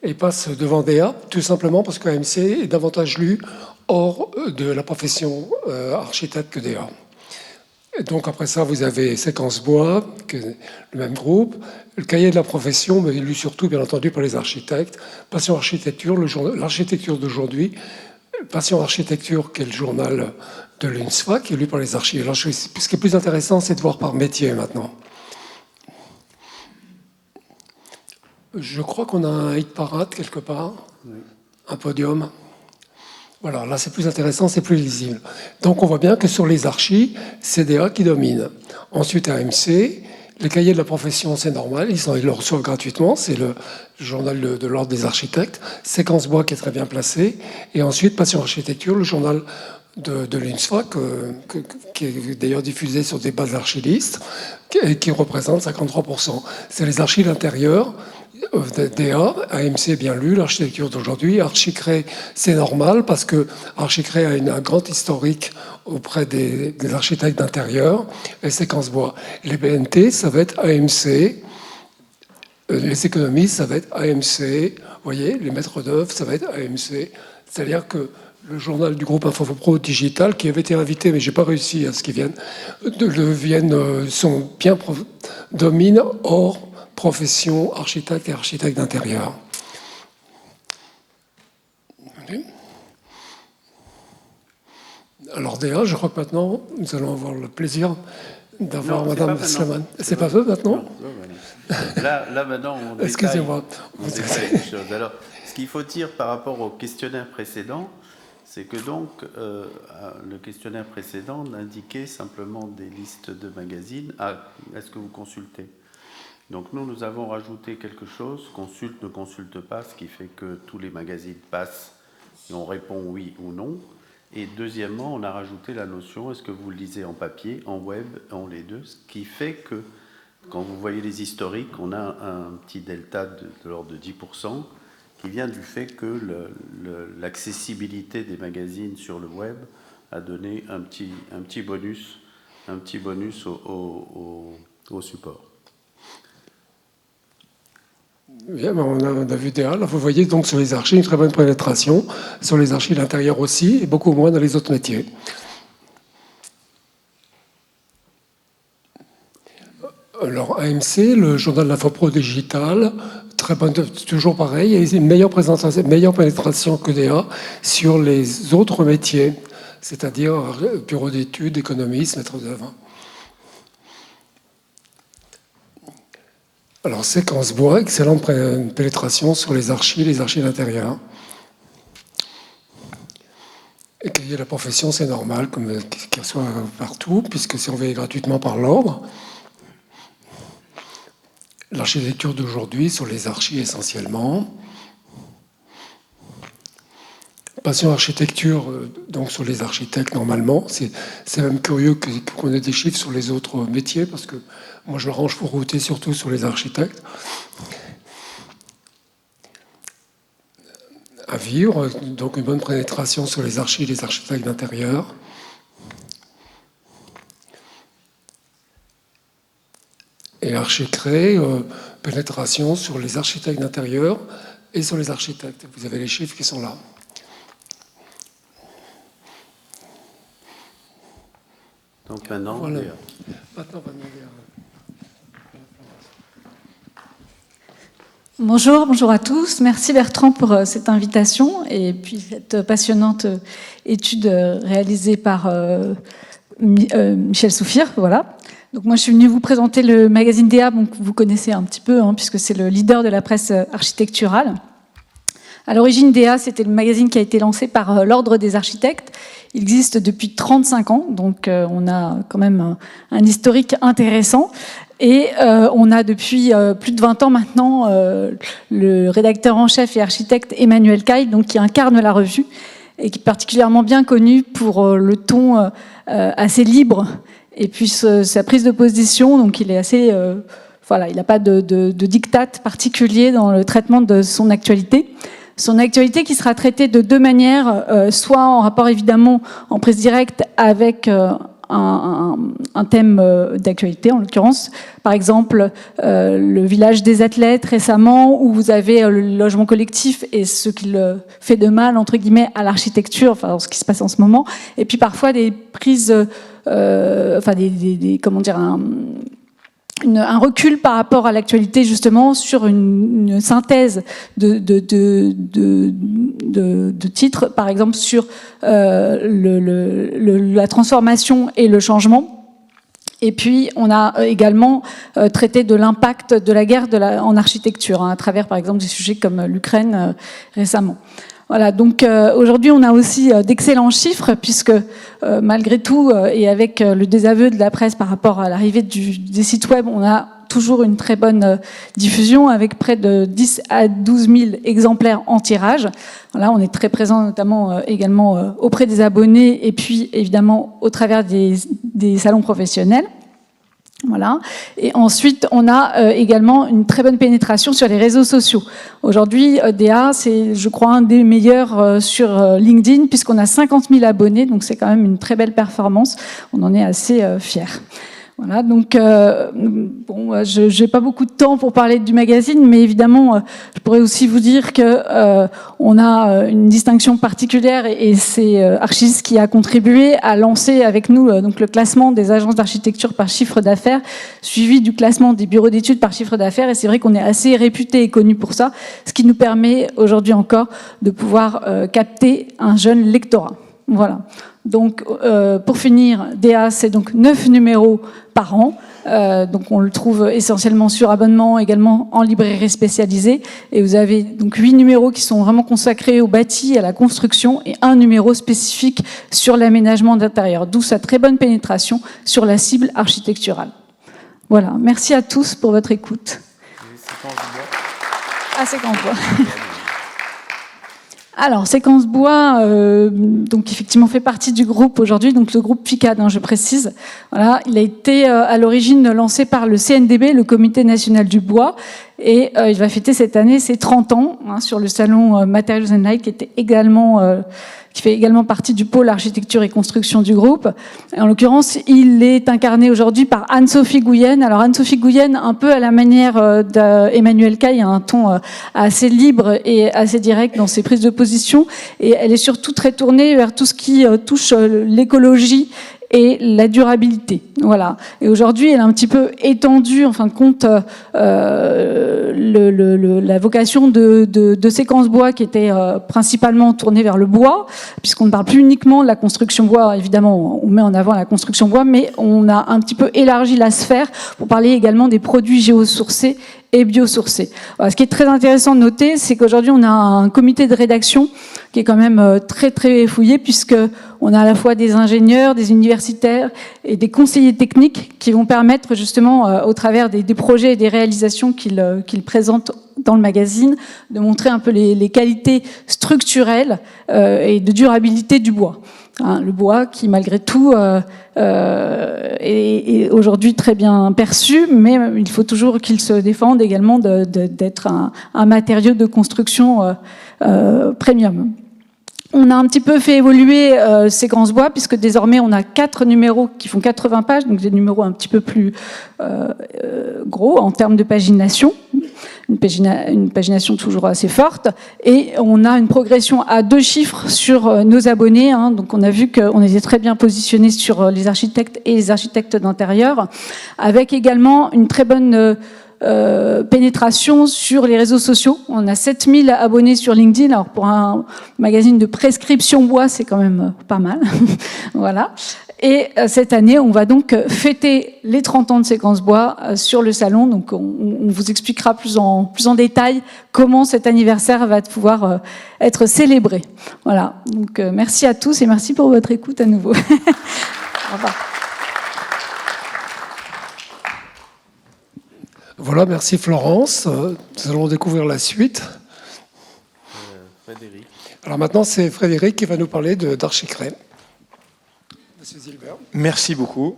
Speaker 1: et passe devant DA, tout simplement parce que AMC est davantage lu hors de la profession architecte que DA. Et donc après ça, vous avez Séquence Bois, qui est le même groupe. Le cahier de la profession, mais lu surtout, bien entendu, par les architectes. Passion Architecture, l'architecture d'aujourd'hui. Passion Architecture, qui est le journal de l'UNSFA, qui est lu par les architectes. Alors, ce qui est plus intéressant, c'est de voir par métier maintenant. Je crois qu'on a un hit parade quelque part, oui. Un podium. Voilà, là c'est plus intéressant, c'est plus lisible. Donc on voit bien que sur les archis, c'est DA qui domine. Ensuite AMC, les cahiers de la profession, c'est normal, ils le reçoivent gratuitement, c'est le journal de l'ordre des architectes. Séquence Bois qui est très bien placé. Et ensuite Passion Architecture, le journal de l'UNSFA, qui est d'ailleurs diffusé sur des bases d'archivistes, qui représente 53%. C'est les archives intérieures. DA, AMC bien lu, l'architecture d'aujourd'hui. Archicré, c'est normal parce que Archicré a un grand historique auprès des architectes d'intérieur. Et Séquence Bois. Les BNT, ça va être AMC. Les économistes, ça va être AMC. Vous voyez, les maîtres d'œuvre, ça va être AMC. C'est-à-dire que le journal du groupe InfoPro Digital, qui avait été invité, mais je n'ai pas réussi à ce qu'ils viennent, domine hors profession architecte et architecte d'intérieur. Alors DA, je crois que maintenant, nous allons avoir le plaisir d'avoir Madame Slaman. C'est pas eux maintenant?
Speaker 2: Là maintenant, on
Speaker 1: excusez-moi.
Speaker 2: Alors, ce qu'il faut dire par rapport au questionnaire précédent, c'est que donc le questionnaire précédent indiquait simplement des listes de magazines. Est-ce que vous consultez? Donc nous avons rajouté quelque chose, consulte, ne consulte pas, ce qui fait que tous les magazines passent et on répond oui ou non. Et deuxièmement, on a rajouté la notion, est-ce que vous le lisez en papier, en web, en les deux, ce qui fait que quand vous voyez les historiques, on a un petit delta de l'ordre de 10% qui vient du fait que l'accessibilité des magazines sur le web a donné un petit bonus un petit bonus au support.
Speaker 1: Bien, on a vu DA. Là, vous voyez donc sur les archives une très bonne pénétration, sur les archives d'intérieur aussi, et beaucoup moins dans les autres métiers. Alors, AMC, le journal de l'Infopro Digital, très bonne, toujours pareil, et une meilleure pénétration que DA sur les autres métiers, c'est-à-dire bureau d'études, économiste, maître d'œuvre. Alors, Séquence Bois, excellente pénétration sur les archives d'intérieur. Et qu'il y ait la profession, c'est normal, qu'elle soit partout, puisque c'est envoyé gratuitement par l'ordre. L'architecture d'aujourd'hui, sur les archives essentiellement. Passion architecture, donc sur les architectes normalement. C'est même curieux qu'on ait des chiffres sur les autres métiers, parce que moi je range pour router surtout sur les architectes. À vivre, donc une bonne pénétration sur les archives des architectes d'intérieur. Et Archicré, pénétration sur les architectes d'intérieur et sur les architectes. Vous avez les chiffres qui sont là.
Speaker 2: Donc maintenant,
Speaker 1: Voilà.
Speaker 2: Léa.
Speaker 1: Maintenant, on va demander
Speaker 7: Bonjour à tous. Merci Bertrand pour cette invitation et puis cette passionnante étude réalisée par Michel Soufir. Voilà. Donc moi, je suis venue vous présenter le magazine DA, donc vous connaissez un petit peu, puisque c'est le leader de la presse architecturale. À l'origine, DA, c'était le magazine qui a été lancé par l'Ordre des architectes. Il existe depuis 35 ans, donc on a quand même un historique intéressant. Et on a depuis plus de 20 ans maintenant le rédacteur en chef et architecte Emmanuel Caille, donc qui incarne la revue et qui est particulièrement bien connu pour le ton assez libre et puis sa prise de position. Donc il est assez, il n'a pas de diktat particulier dans le traitement de son actualité. Son actualité qui sera traitée de deux manières, soit en rapport évidemment en prise directe avec un thème d'actualité en l'occurrence, par exemple le village des athlètes récemment, où vous avez le logement collectif et ce qu'il fait de mal entre guillemets à l'architecture, enfin ce qui se passe en ce moment, et puis parfois des prises, un recul par rapport à l'actualité, justement, sur une synthèse de titres, par exemple sur la transformation et le changement. Et puis, on a également traité de l'impact de la guerre en architecture, à travers, par exemple, des sujets comme l'Ukraine récemment. Voilà, donc aujourd'hui on a aussi d'excellents chiffres puisque malgré tout et avec le désaveu de la presse par rapport à l'arrivée des sites web, on a toujours une très bonne diffusion avec près de 10 à 12 000 exemplaires en tirage. Voilà, on est très présent notamment également auprès des abonnés et puis évidemment au travers des salons professionnels. Voilà. Et ensuite, on a également une très bonne pénétration sur les réseaux sociaux. Aujourd'hui, DA, c'est, je crois, un des meilleurs sur LinkedIn, puisqu'on a 50 000 abonnés, donc c'est quand même une très belle performance. On en est assez fiers. Voilà, donc je n'ai pas beaucoup de temps pour parler du magazine, mais évidemment, je pourrais aussi vous dire que on a une distinction particulière et c'est Archis qui a contribué à lancer avec nous donc le classement des agences d'architecture par chiffre d'affaires, suivi du classement des bureaux d'études par chiffre d'affaires. Et c'est vrai qu'on est assez réputé et connu pour ça, ce qui nous permet aujourd'hui encore de pouvoir capter un jeune lectorat. Voilà. Donc, pour finir, DA, c'est donc 9 numéros par an. Donc, on le trouve essentiellement sur abonnement, également en librairie spécialisée. Et vous avez donc 8 numéros qui sont vraiment consacrés au bâti, à la construction, et un numéro spécifique sur l'aménagement d'intérieur. D'où sa très bonne pénétration sur la cible architecturale. Voilà. Merci à tous pour votre écoute. Séquence Bois. Alors, Séquence Bois, donc effectivement fait partie du groupe aujourd'hui, donc le groupe FICAD, je précise. Voilà, il a été à l'origine lancé par le CNDB, le Comité national du bois, Et il va fêter cette année ses 30 ans sur le salon Materials and Light, qui fait également partie du pôle architecture et construction du groupe. Et en l'occurrence, il est incarné aujourd'hui par Anne-Sophie Gouyen. Alors Anne-Sophie Gouyen, un peu à la manière d'Emmanuel Caille, a un ton assez libre et assez direct dans ses prises de position. Et elle est surtout très tournée vers tout ce qui touche l'écologie et la durabilité. Voilà. Et aujourd'hui, elle a un petit peu étendu, en fin de compte, la vocation de Séquence Bois, qui était principalement tournée vers le bois, puisqu'on ne parle plus uniquement de la construction bois. Évidemment, on met en avant la construction bois, mais on a un petit peu élargi la sphère pour parler également des produits géosourcés et biosourcés. Voilà. Ce qui est très intéressant de noter, c'est qu'aujourd'hui, on a un comité de rédaction qui est quand même très très fouillé, puisque on a à la fois des ingénieurs, des universitaires et des conseillers techniques qui vont permettre justement, au travers des projets et des réalisations qu'ils présentent dans le magazine, de montrer un peu les qualités structurelles et de durabilité du bois. Le bois qui, malgré tout, est aujourd'hui très bien perçu, mais il faut toujours qu'il se défende également d'être un matériau de construction premium. On a un petit peu fait évoluer Séquence Bois, puisque désormais on a 4 numéros qui font 80 pages, donc des numéros un petit peu plus gros en termes de pagination, une pagination toujours assez forte, et on a une progression à 2 chiffres sur nos abonnés, donc on a vu qu'on était très bien positionné sur les architectes et les architectes d'intérieur, avec également une très bonne pénétration sur les réseaux sociaux. On a 7000 abonnés sur LinkedIn. Alors pour un magazine de prescription bois, c'est quand même pas mal. Voilà. Et cette année, on va donc fêter les 30 ans de Séquence Bois sur le salon. Donc on vous expliquera plus en détail comment cet anniversaire va pouvoir être célébré. Voilà. Donc merci à tous et merci pour votre écoute à nouveau. Au revoir.
Speaker 1: Voilà, merci Florence. Nous allons découvrir la suite.
Speaker 2: Frédéric.
Speaker 1: Alors maintenant, c'est Frédéric qui va nous parler d'Archicré. Monsieur Zilbert.
Speaker 8: Merci beaucoup.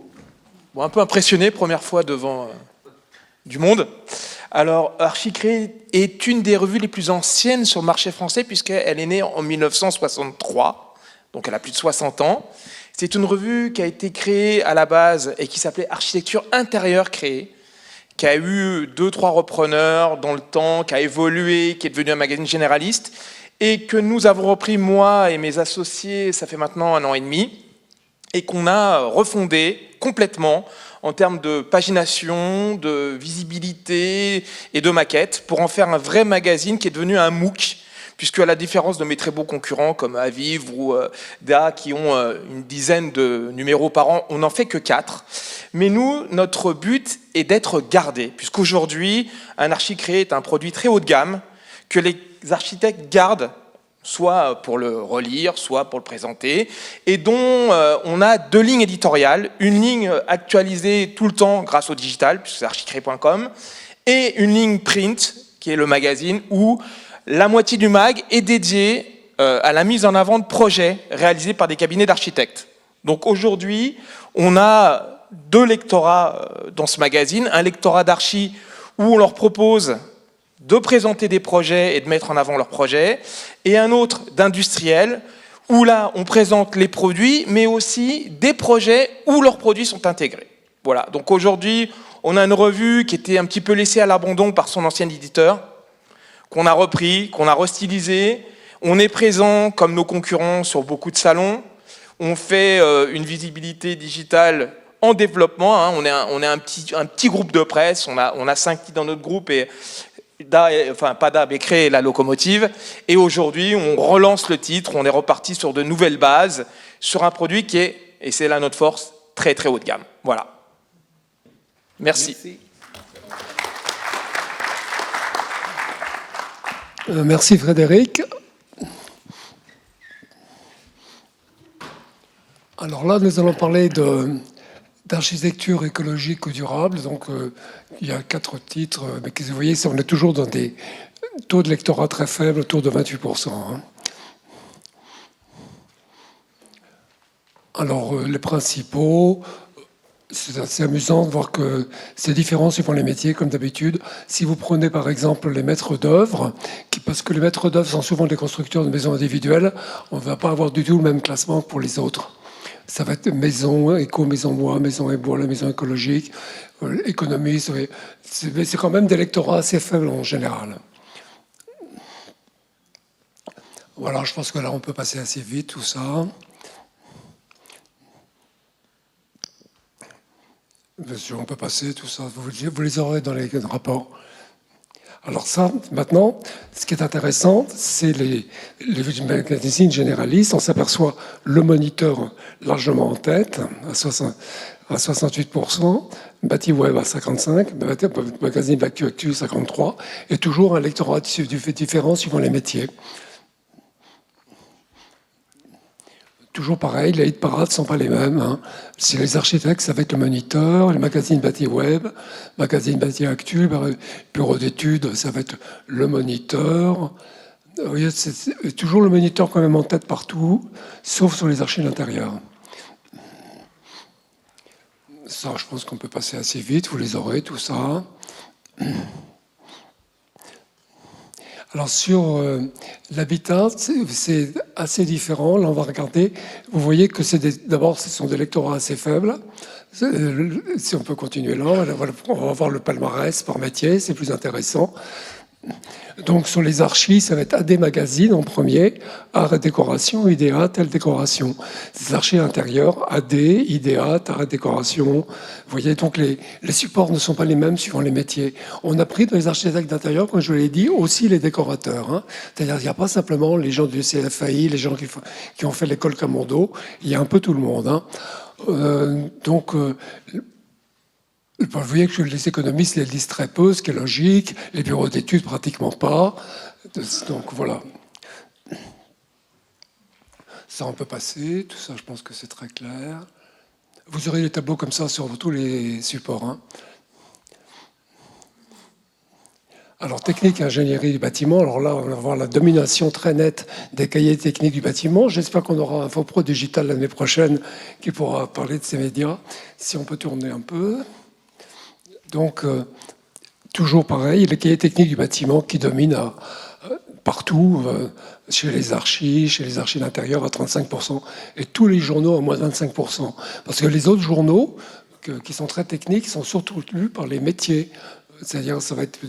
Speaker 8: Bon, un peu impressionné, première fois devant du monde. Alors, Archicré est une des revues les plus anciennes sur le marché français, puisqu'elle est née en 1963, donc elle a plus de 60 ans. C'est une revue qui a été créée à la base et qui s'appelait Architecture intérieure créée, qui a eu 2-3 repreneurs dans le temps, qui a évolué, qui est devenu un magazine généraliste, et que nous avons repris, moi et mes associés, ça fait maintenant 1 an et demi, et qu'on a refondé complètement en termes de pagination, de visibilité et de maquette, pour en faire un vrai magazine qui est devenu un MOOC, puisque à la différence de mes très beaux concurrents comme Aviv ou DA qui ont une dizaine de numéros par an, on n'en fait que 4. Mais nous, notre but est d'être gardé, puisqu'aujourd'hui, un Archicré est un produit très haut de gamme que les architectes gardent, soit pour le relire, soit pour le présenter, et dont on a 2 lignes éditoriales, une ligne actualisée tout le temps grâce au digital, puisque c'est archicré.com, et une ligne print, qui est le magazine, où la moitié du mag est dédiée à la mise en avant de projets réalisés par des cabinets d'architectes. Donc aujourd'hui, on a 2 lectorats dans ce magazine. Un lectorat d'archi où on leur propose de présenter des projets et de mettre en avant leurs projets, et un autre d'industriels où là, on présente les produits, mais aussi des projets où leurs produits sont intégrés. Voilà. Donc aujourd'hui, on a une revue qui était un petit peu laissée à l'abandon par son ancien éditeur, qu'on a repris, qu'on a restylisé. On est présent, comme nos concurrents, sur beaucoup de salons. On fait une visibilité digitale en développement. On est un petit groupe de presse. On a 5 titres dans notre groupe, et pas DA, mais créé la locomotive. Et aujourd'hui, on relance le titre. On est reparti sur de nouvelles bases, sur un produit qui est, et c'est là notre force, très très haut de gamme. Voilà. Merci.
Speaker 1: Merci Frédéric. Alors là, nous allons parler d'architecture écologique ou durable. Donc, il y a 4 titres, mais vous voyez, on est toujours dans des taux de lectorat très faibles, autour de 28%. Alors, les principaux, C'est assez amusant de voir que c'est différent suivant les métiers, comme d'habitude. Si vous prenez par exemple les maîtres d'œuvre, parce que les maîtres d'œuvre sont souvent des constructeurs de maisons individuelles, on ne va pas avoir du tout le même classement que pour les autres. Ça va être maison éco, maison bois, maison et bois, la maison écologique, économiste. C'est quand même des lectorats assez faibles en général. Voilà, je pense que là on peut passer assez vite tout ça. Bien sûr, on peut passer tout ça. Vous les aurez dans les rapports. Alors ça, maintenant, ce qui est intéressant, c'est les magazines généralistes. On s'aperçoit le moniteur largement en tête, à 68%, Batiweb à 55%, magazine Actu 53%, et toujours un lectorat différent suivant les métiers. Toujours pareil, les hit parades ne sont pas les mêmes. Hein. Si les architectes, ça va être le moniteur, le magazine Batiweb, magazine Bati Actu, bureau d'études, ça va être le moniteur. Vous voyez, c'est toujours le moniteur quand même en tête partout, sauf sur les archives d'intérieur. Ça, je pense qu'on peut passer assez vite, vous les aurez, tout ça. Alors sur l'habitat, c'est assez différent. Là, on va regarder. Vous voyez que d'abord, ce sont des lectorats assez faibles. Si on peut continuer là, on va voir le palmarès par métier, c'est plus intéressant. Donc sur les archives, ça va être AD Magazine en premier, art et décoration, IDEA, telle décoration. Les archives intérieures, AD, IDEA, art et décoration. Vous voyez, donc les supports ne sont pas les mêmes suivant les métiers. On a pris dans les architectes d'intérieur, comme je l'ai dit, aussi les décorateurs. Hein. C'est-à-dire qu'il n'y a pas simplement les gens du CFAI, les gens qui ont fait l'école Camondo, il y a un peu tout le monde. Hein. Vous voyez que les économistes les lisent très peu, ce qui est logique. Les bureaux d'études, pratiquement pas. Donc voilà. Ça, on peut passer. Tout ça, je pense que c'est très clair. Vous aurez des tableaux comme ça sur tous les supports. Hein. Alors, technique, ingénierie du bâtiment. Alors là, on va voir la domination très nette des cahiers techniques du bâtiment. J'espère qu'on aura un Infopro Digital l'année prochaine qui pourra parler de ces médias. Si on peut tourner un peu. Donc, toujours pareil, les cahiers techniques du bâtiment qui dominent partout, chez les archives d'intérieur à 35%, et tous les journaux à moins de 25%. Parce que les autres journaux, qui sont très techniques, sont surtout lus par les métiers. C'est-à-dire, ça va être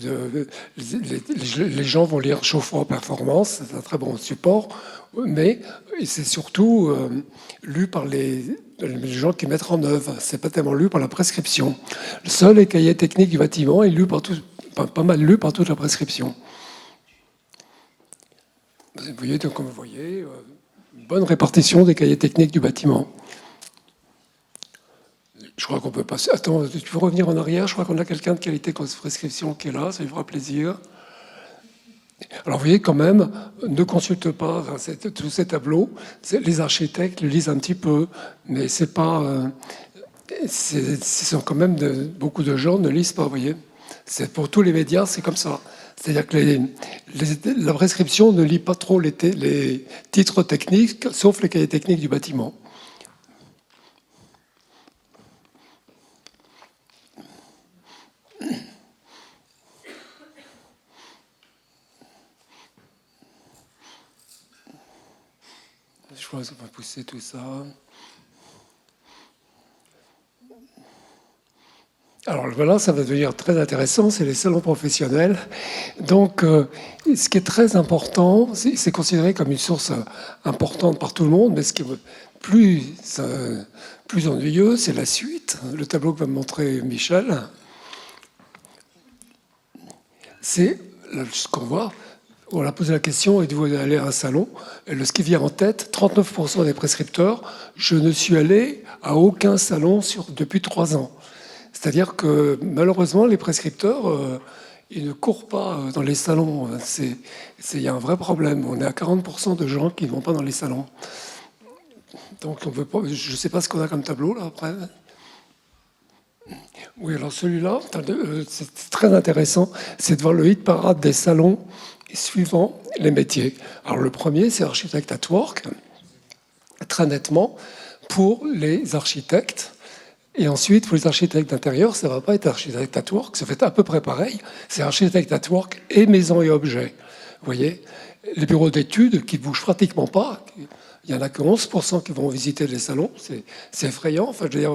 Speaker 1: les gens vont lire Chauffeur Performance, c'est un très bon support, mais c'est surtout lu par les gens qui mettent en œuvre. C'est pas tellement lu par la prescription. Seul les cahiers techniques du bâtiment est lu pas mal lu par toute la prescription. Vous voyez, donc, comme vous voyez, une bonne répartition des cahiers techniques du bâtiment. Je crois qu'on peut passer. Attends, tu peux revenir en arrière? Je crois qu'on a quelqu'un de qualité prescription qui est là, ça lui fera plaisir. Alors, vous voyez, quand même, ne consulte pas tous ces tableaux. Les architectes le lisent un petit peu, mais c'est pas. Quand même beaucoup de gens ne lisent pas, vous voyez. C'est pour tous les médias, c'est comme ça. C'est-à-dire que la prescription ne lit pas trop les titres techniques, sauf les cahiers techniques du bâtiment. Je crois qu'on va pousser tout ça. Alors voilà, ça va devenir très intéressant, c'est les salons professionnels. Donc, ce qui est très important, c'est considéré comme une source importante par tout le monde, mais ce qui est plus ennuyeux, c'est la suite. Le tableau que va me montrer Michel, c'est ce qu'on voit. On a posé la question, êtes-vous allé à un salon? Et ce qui vient en tête, 39% des prescripteurs, je ne suis allé à aucun salon depuis 3 ans. C'est-à-dire que malheureusement, les prescripteurs, ils ne courent pas dans les salons. Il y a un vrai problème. On est à 40% de gens qui ne vont pas dans les salons. Donc, on veut pas, je ne sais pas ce qu'on a comme tableau, là, après. Oui, alors celui-là, c'est très intéressant. C'est de voir le hit parade des salons suivant les métiers. Alors, le premier, c'est Architect at Work, très nettement, pour les architectes. Et ensuite, pour les architectes d'intérieur, ça ne va pas être architecte at work, ça fait à peu près pareil. C'est architecte at work et maison et objets. Vous voyez, les bureaux d'études qui ne bougent pratiquement pas, il n'y en a que 11% qui vont visiter les salons. C'est effrayant. Enfin, je veux dire,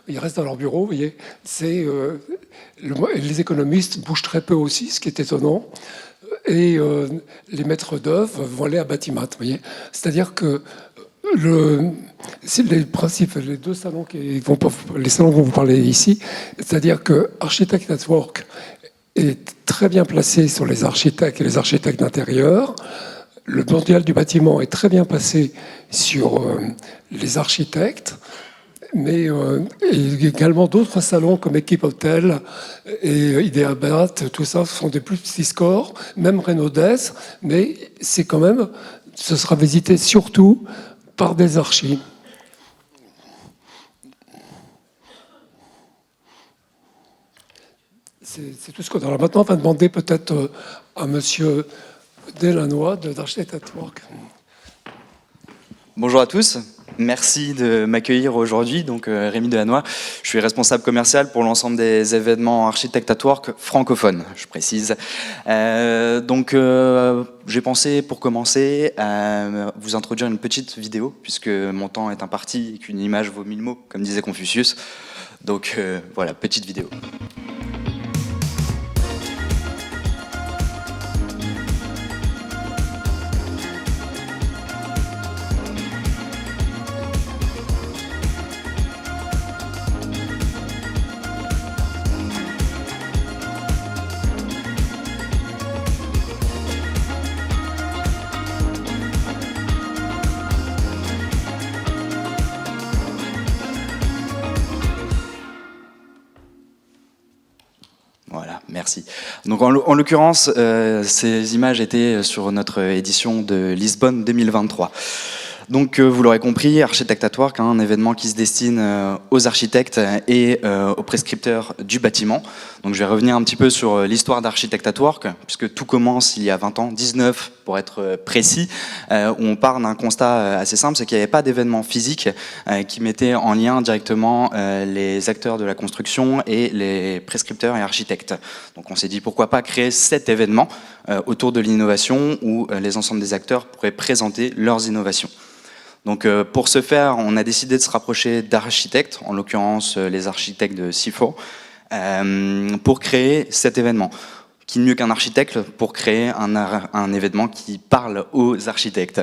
Speaker 1: ils restent dans leur bureau. Vous voyez, les économistes bougent très peu aussi, ce qui est étonnant. Et les maîtres d'œuvre vont aller à Batimat. C'est-à-dire que c'est les principes, les deux salons les salons dont vous parlez ici, c'est-à-dire que Architect at Work est très bien placé sur les architectes et les architectes d'intérieur. Le mondial du bâtiment est très bien passé sur les architectes, mais également d'autres salons comme Équipe Hôtel et Ideabat, tout ça sont des plus petits scores, même Renaudès, mais c'est quand même, ce sera visité surtout par des archis. C'est tout ce qu'on a. Alors maintenant, on va demander peut-être à Monsieur Delannoy d'Architect at Work.
Speaker 9: Bonjour à tous. Merci de m'accueillir aujourd'hui. Donc Rémi Delannoy, je suis responsable commercial pour l'ensemble des événements Architect at Work francophones, je précise. J'ai pensé pour commencer à vous introduire une petite vidéo puisque mon temps est imparti et qu'une image vaut 1000 mots, comme disait Confucius. Donc voilà, petite vidéo. Voilà, merci. Donc en l'occurrence, ces images étaient sur notre édition de Lisbonne 2023. Donc vous l'aurez compris, Architect at Work, un événement qui se destine aux architectes et aux prescripteurs du bâtiment. Donc je vais revenir un petit peu sur l'histoire d'Architect at Work, puisque tout commence il y a 20 ans, 19 pour être précis, où on part d'un constat assez simple, c'est qu'il n'y avait pas d'événement physique qui mettait en lien directement les acteurs de la construction et les prescripteurs et architectes. Donc on s'est dit pourquoi pas créer cet événement autour de l'innovation où les ensembles des acteurs pourraient présenter leurs innovations. Donc pour ce faire, on a décidé de se rapprocher d'architectes, en l'occurrence les architectes de CIFO, pour créer cet événement. Qui mieux qu'un architecte pour créer un événement qui parle aux architectes.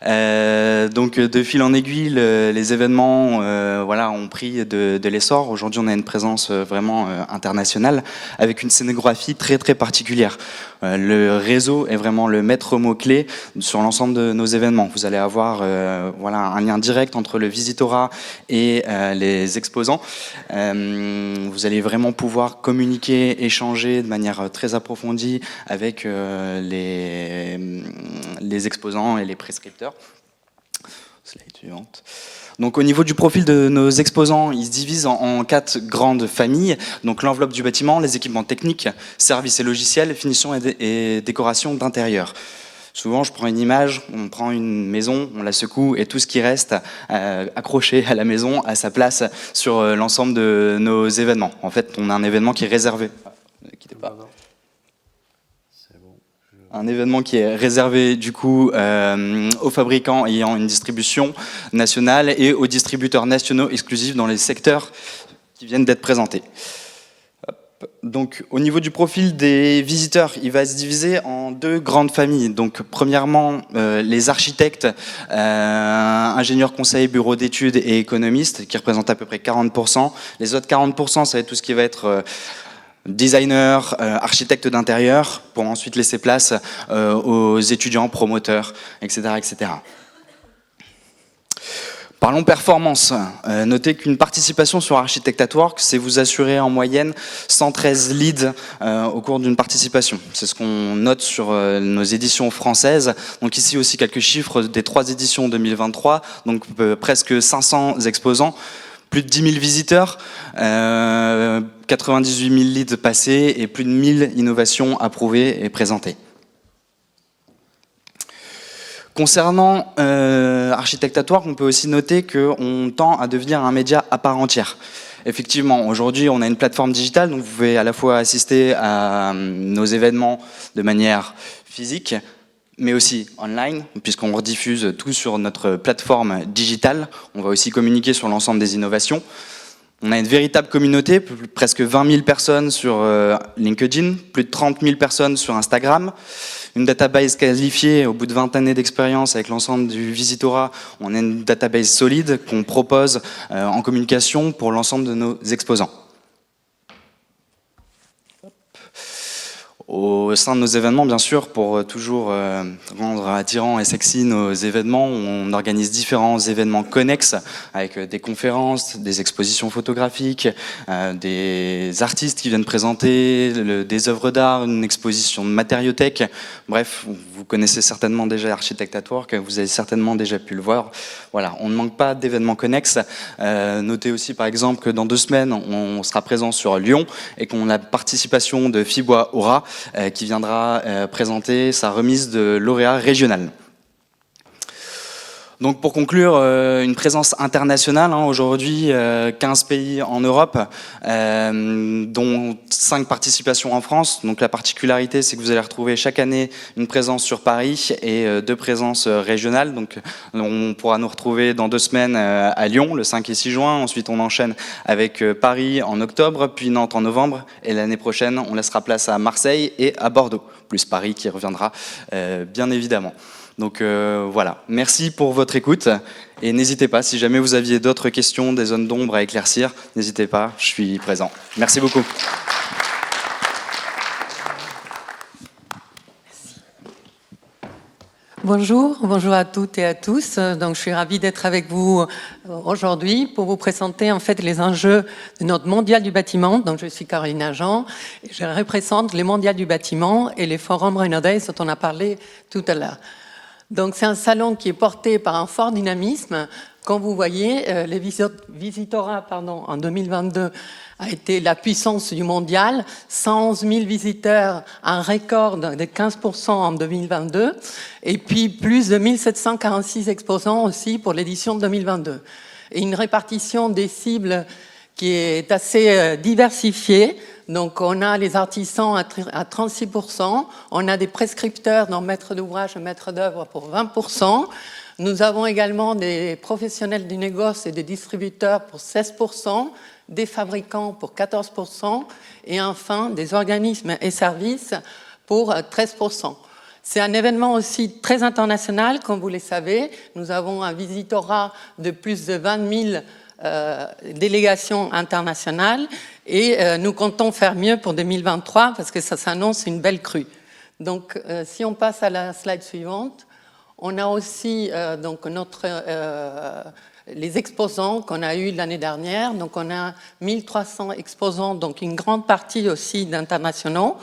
Speaker 9: Donc de fil en aiguille, les événements ont pris de l'essor. Aujourd'hui, on a une présence vraiment internationale avec une scénographie très très particulière. Le réseau est vraiment le maître mot-clé sur l'ensemble de nos événements. Vous allez avoir un lien direct entre le visitorat et les exposants. Vous allez vraiment pouvoir communiquer, échanger de manière très approfondie avec les exposants et les prescripteurs. Slide suivante. Donc au niveau du profil de nos exposants, ils se divisent en 4 grandes familles. Donc l'enveloppe du bâtiment, les équipements techniques, services et logiciels, finition et décoration d'intérieur. Souvent, je prends une image, on prend une maison, on la secoue et tout ce qui reste accroché à la maison à sa place sur l'ensemble de nos événements. En fait, on a un événement qui est réservé. Ne quittez pas. Un événement qui est réservé du coup aux fabricants ayant une distribution nationale et aux distributeurs nationaux exclusifs dans les secteurs qui viennent d'être présentés. Donc au niveau du profil des visiteurs, il va se diviser en 2 grandes familles. Donc premièrement, les architectes, ingénieurs conseils, bureaux d'études et économistes qui représentent à peu près 40%. Les autres 40%, ça va être tout ce qui va être designer, architecte d'intérieur, pour ensuite laisser place aux étudiants, promoteurs, etc., etc. Parlons performance. Notez qu'une participation sur Architect at Work, c'est vous assurer en moyenne 113 leads au cours d'une participation. C'est ce qu'on note sur nos éditions françaises. Donc ici aussi quelques chiffres des 3 éditions 2023, donc presque 500 exposants. Plus de 10 000 visiteurs, 98 000 leads passés et plus de 1000 innovations approuvées et présentées. Concernant Architectatoire, on peut aussi noter qu'on tend à devenir un média à part entière. Effectivement, aujourd'hui, on a une plateforme digitale, donc vous pouvez à la fois assister à nos événements de manière physique, mais aussi online, puisqu'on rediffuse tout sur notre plateforme digitale. On va aussi communiquer sur l'ensemble des innovations. On a une véritable communauté, presque 20 000 personnes sur LinkedIn, plus de 30 000 personnes sur Instagram, une database qualifiée au bout de 20 années d'expérience avec l'ensemble du Visitora. On a une database solide qu'on propose en communication pour l'ensemble de nos exposants. Au sein de nos événements, bien sûr, pour toujours rendre attirants et sexy nos événements, on organise différents événements connexes avec des conférences, des expositions photographiques, des artistes qui viennent présenter des œuvres d'art, une exposition de matériothèque. Bref, vous connaissez certainement déjà Architectatoire, vous avez certainement déjà pu le voir. Voilà, on ne manque pas d'événements connexes. Notez aussi, par exemple, que dans 2 semaines, on sera présent sur Lyon et qu'on a la participation de Fibois Aura, qui viendra présenter sa remise de lauréat régional. Donc pour conclure, une présence internationale, aujourd'hui 15 pays en Europe, dont 5 participations en France. Donc la particularité, c'est que vous allez retrouver chaque année une présence sur Paris et 2 présences régionales. Donc on pourra nous retrouver dans 2 semaines à Lyon, le 5 et 6 juin. Ensuite on enchaîne avec Paris en octobre, puis Nantes en novembre. Et l'année prochaine, on laissera place à Marseille et à Bordeaux, plus Paris qui reviendra bien évidemment. Donc voilà, merci pour votre écoute et n'hésitez pas, si jamais vous aviez d'autres questions, des zones d'ombre à éclaircir, n'hésitez pas, je suis présent. Merci beaucoup.
Speaker 10: Bonjour à toutes et à tous. Donc, je suis ravie d'être avec vous aujourd'hui pour vous présenter en fait les enjeux de notre mondial du bâtiment. Donc, je suis Caroline Agent et je représente les mondiales du bâtiment et les forums Renaudais dont on a parlé tout à l'heure. Donc, c'est un salon qui est porté par un fort dynamisme. Comme vous voyez, les Visitora en 2022 a été la puissance du mondial. 111 000 visiteurs, un record de 15% en 2022. Et puis, plus de 1746 exposants aussi pour l'édition 2022. Et une répartition des cibles qui est assez diversifiée. Donc, on a les artisans à 36%, on a des prescripteurs dans maître d'ouvrage et maître d'œuvre pour 20%. Nous avons également des professionnels du négoce et des distributeurs pour 16%, des fabricants pour 14% et enfin des organismes et services pour 13%. C'est un événement aussi très international, comme vous le savez. Nous avons un Visitora de plus de 20 000 délégations internationales et nous comptons faire mieux pour 2023 parce que ça s'annonce une belle crue. Donc si on passe à la slide suivante, on a aussi donc les exposants qu'on a eu l'année dernière. Donc on a 1300 exposants, donc une grande partie aussi d'internationaux.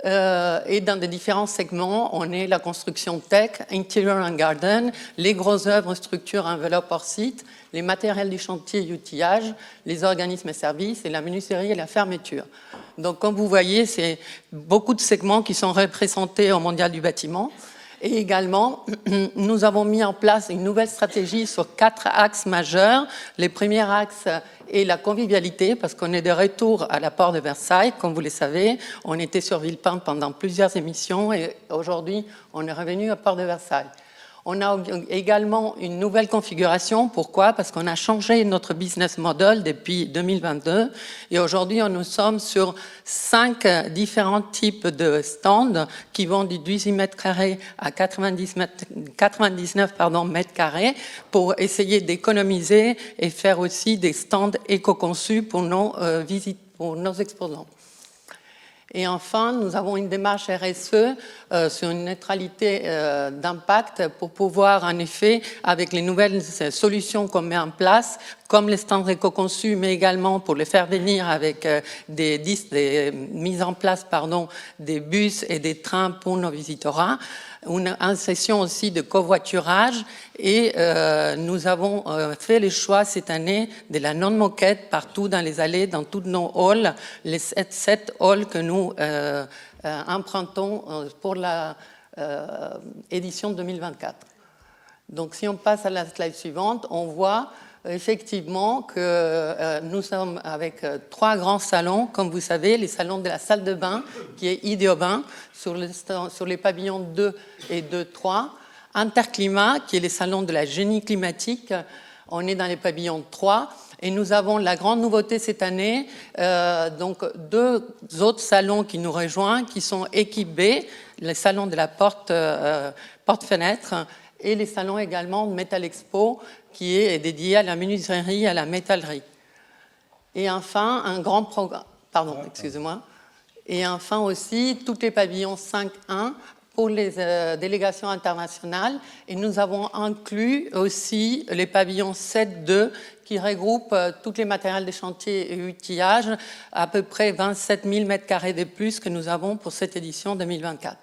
Speaker 10: Et dans des différents segments, on est la construction tech, interior and garden, les grosses œuvres, structures, enveloppes hors site, les matériels du chantier et outillage, les organismes et services et la menuiserie et la fermeture. Donc comme vous voyez, c'est beaucoup de segments qui sont représentés au Mondial du bâtiment. Et également, nous avons mis en place une nouvelle stratégie sur 4 axes majeurs. Le premier axe est la convivialité, parce qu'on est de retour à la porte de Versailles, comme vous le savez. On était sur Villepinte pendant plusieurs émissions et aujourd'hui, on est revenu à porte de Versailles. On a également une nouvelle configuration. Pourquoi? Parce qu'on a changé notre business model depuis 2022 et aujourd'hui, nous sommes sur 5 différents types de stands qui vont du 18 mètres carrés à 99 mètres carrés pour essayer d'économiser et faire aussi des stands éco-conçus pour nos exposants. Et enfin, nous avons une démarche RSE sur une neutralité d'impact pour pouvoir, en effet, avec les nouvelles solutions qu'on met en place, comme les stands éco-conçus, mais également pour les faire venir avec des mises en place des bus et des trains pour nos visiteurs. Une session aussi de covoiturage et nous avons fait le choix cette année de la non-moquette partout dans les allées, dans tous nos halls, les 7 halls que nous empruntons pour la édition 2024. Donc si on passe à la slide suivante, on voit effectivement que nous sommes avec 3 grands salons, comme vous savez, les salons de la salle de bain, qui est Idéobain, sur les pavillons 2 et 2-3, Interclimat, qui est les salons de la génie climatique, on est dans les pavillons 3, et nous avons la grande nouveauté cette année, donc 2 autres salons qui nous rejoignent, qui sont Équipe B, les salons de la porte-fenêtre, et les salons également de Metal Expo, qui est dédié à la menuiserie et à la métallerie. Et enfin, un grand programme... Pardon, excusez-moi. Et enfin aussi, tous les pavillons 5.1 pour les délégations internationales. Et nous avons inclus aussi les pavillons 7.2 qui regroupent tous les matériels de chantier et outillage, à peu près 27 000 m² de plus que nous avons pour cette édition 2024.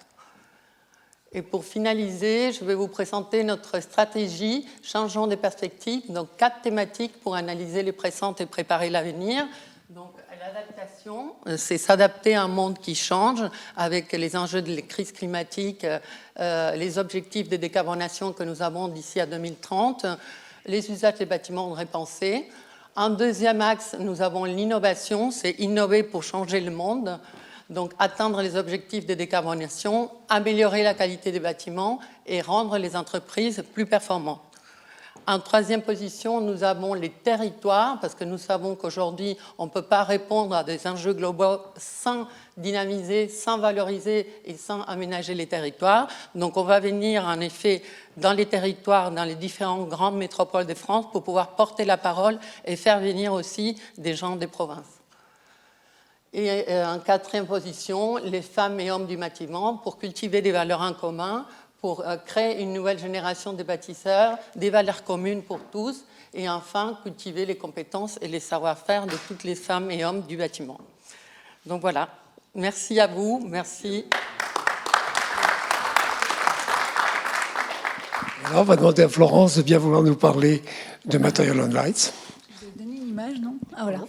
Speaker 10: Et pour finaliser, je vais vous présenter notre stratégie « Changeons de perspective », donc 4 thématiques pour analyser les présentes et préparer l'avenir. Donc l'adaptation, c'est s'adapter à un monde qui change avec les enjeux de la crise climatique, les objectifs de décarbonation que nous avons d'ici à 2030, les usages des bâtiments repensés. En deuxième axe, nous avons l'innovation, c'est innover pour changer le monde. Donc, atteindre les objectifs de décarbonation, améliorer la qualité des bâtiments et rendre les entreprises plus performantes. En troisième position, nous avons les territoires, parce que nous savons qu'aujourd'hui, on ne peut pas répondre à des enjeux globaux sans dynamiser, sans valoriser et sans aménager les territoires. Donc, on va venir, en effet, dans les territoires, dans les différentes grandes métropoles de France pour pouvoir porter la parole et faire venir aussi des gens des provinces. Et en quatrième position, les femmes et hommes du bâtiment pour cultiver des valeurs en commun, pour créer une nouvelle génération de bâtisseurs, des valeurs communes pour tous, et enfin cultiver les compétences et les savoir-faire de toutes les femmes et hommes du bâtiment. Donc voilà, merci à vous, merci.
Speaker 1: Alors, on va demander à Florence de bien vouloir nous parler de Material and Lights.
Speaker 7: Je vais donner une image, non ? Ah voilà.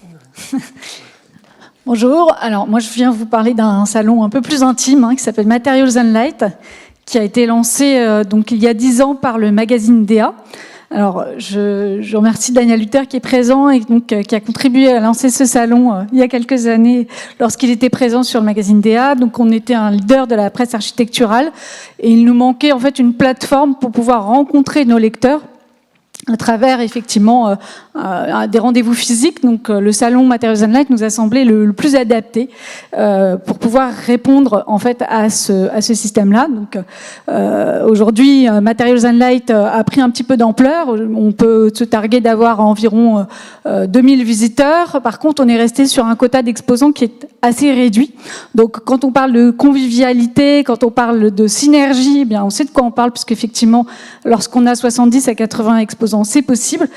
Speaker 7: Bonjour, alors moi je viens vous parler d'un salon un peu plus intime qui s'appelle Materials and Light, qui a été lancé donc, il y a 10 ans par le magazine DA. Alors je remercie Daniel Luther qui est présent et donc, qui a contribué à lancer ce salon il y a quelques années lorsqu'il était présent sur le magazine DA. Donc on était un leader de la presse architecturale et il nous manquait en fait une plateforme pour pouvoir rencontrer nos lecteurs à travers effectivement des rendez-vous physiques. Donc le salon Materials and Light nous a semblé le plus adapté pour pouvoir répondre en fait à ce système-là. Donc aujourd'hui, Materials and Light a pris un petit peu d'ampleur. On peut se targuer d'avoir environ 2000 visiteurs. Par contre, on est resté sur un quota d'exposants qui est assez réduit. Donc quand on parle de convivialité, quand on parle de synergie, eh bien on sait de quoi on parle, parce qu'effectivement, lorsqu'on a 70 à 80 exposants, c'est possible.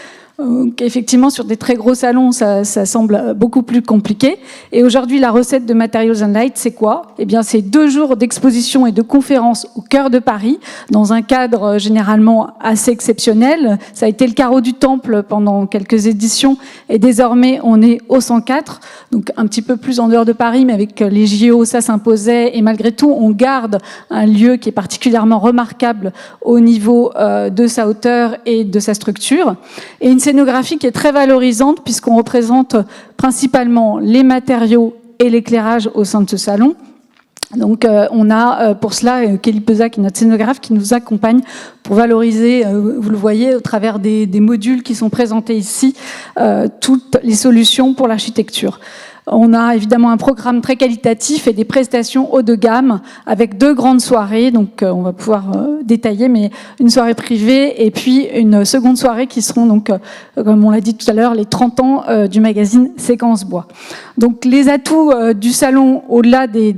Speaker 7: Effectivement, sur des très gros salons, ça semble beaucoup plus compliqué. Et aujourd'hui, la recette de Materials and Light, c'est quoi ? Eh bien, c'est 2 jours d'exposition et de conférences au cœur de Paris, dans un cadre généralement assez exceptionnel. Ça a été le carreau du Temple pendant quelques éditions, et désormais, on est au 104, donc un petit peu plus en dehors de Paris, mais avec les JO, ça s'imposait. Et malgré tout, on garde un lieu qui est particulièrement remarquable au niveau de sa hauteur et de sa structure. Et une scénographie qui est très valorisante puisqu'on représente principalement les matériaux et l'éclairage au sein de ce salon. Donc on a pour cela Kelly Peza, qui est notre scénographe, qui nous accompagne pour valoriser, vous le voyez, au travers des modules qui sont présentés ici, toutes les solutions pour l'architecture. On a évidemment un programme très qualitatif et des prestations haut de gamme avec 2 grandes soirées, donc on va pouvoir détailler, mais une soirée privée et puis une seconde soirée qui seront donc, comme on l'a dit tout à l'heure, les 30 ans du magazine Séquence Bois. Donc les atouts du salon, au-delà de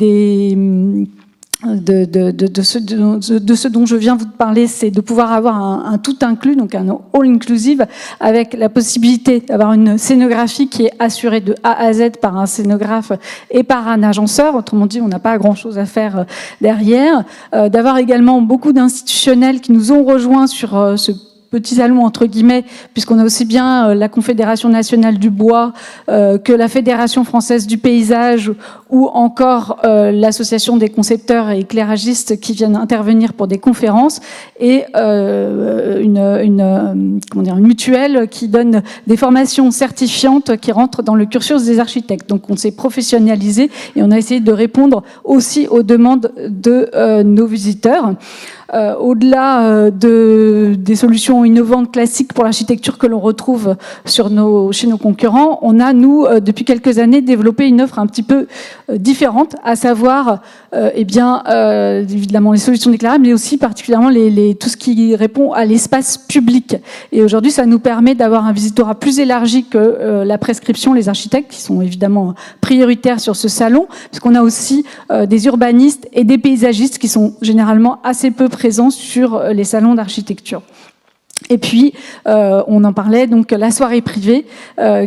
Speaker 7: ce dont je viens vous parler, c'est de pouvoir avoir un tout inclus, donc un all-inclusive, avec la possibilité d'avoir une scénographie qui est assurée de A à Z par un scénographe et par un agenceur. Autrement dit, on n'a pas grand-chose à faire derrière. D'avoir également beaucoup d'institutionnels qui nous ont rejoints sur ce petit salon entre guillemets, puisqu'on a aussi bien la Confédération nationale du bois que la Fédération française du paysage ou encore l'association des concepteurs et éclairagistes qui viennent intervenir pour des conférences et une mutuelle qui donne des formations certifiantes qui rentrent dans le cursus des architectes. Donc on s'est professionnalisé et on a essayé de répondre aussi aux demandes de nos visiteurs. Au-delà des solutions innovantes classiques pour l'architecture que l'on retrouve chez nos concurrents, on a, nous, depuis quelques années, développé une offre un petit peu différente, à savoir, évidemment, les solutions d'éclairage, mais aussi particulièrement tout ce qui répond à l'espace public. Et aujourd'hui, ça nous permet d'avoir un visitorat plus élargi que la prescription, les architectes, qui sont évidemment prioritaires sur ce salon, puisqu'on a aussi des urbanistes et des paysagistes qui sont généralement assez peu présents sur les salons d'architecture. Et puis, on en parlait, donc la soirée privée,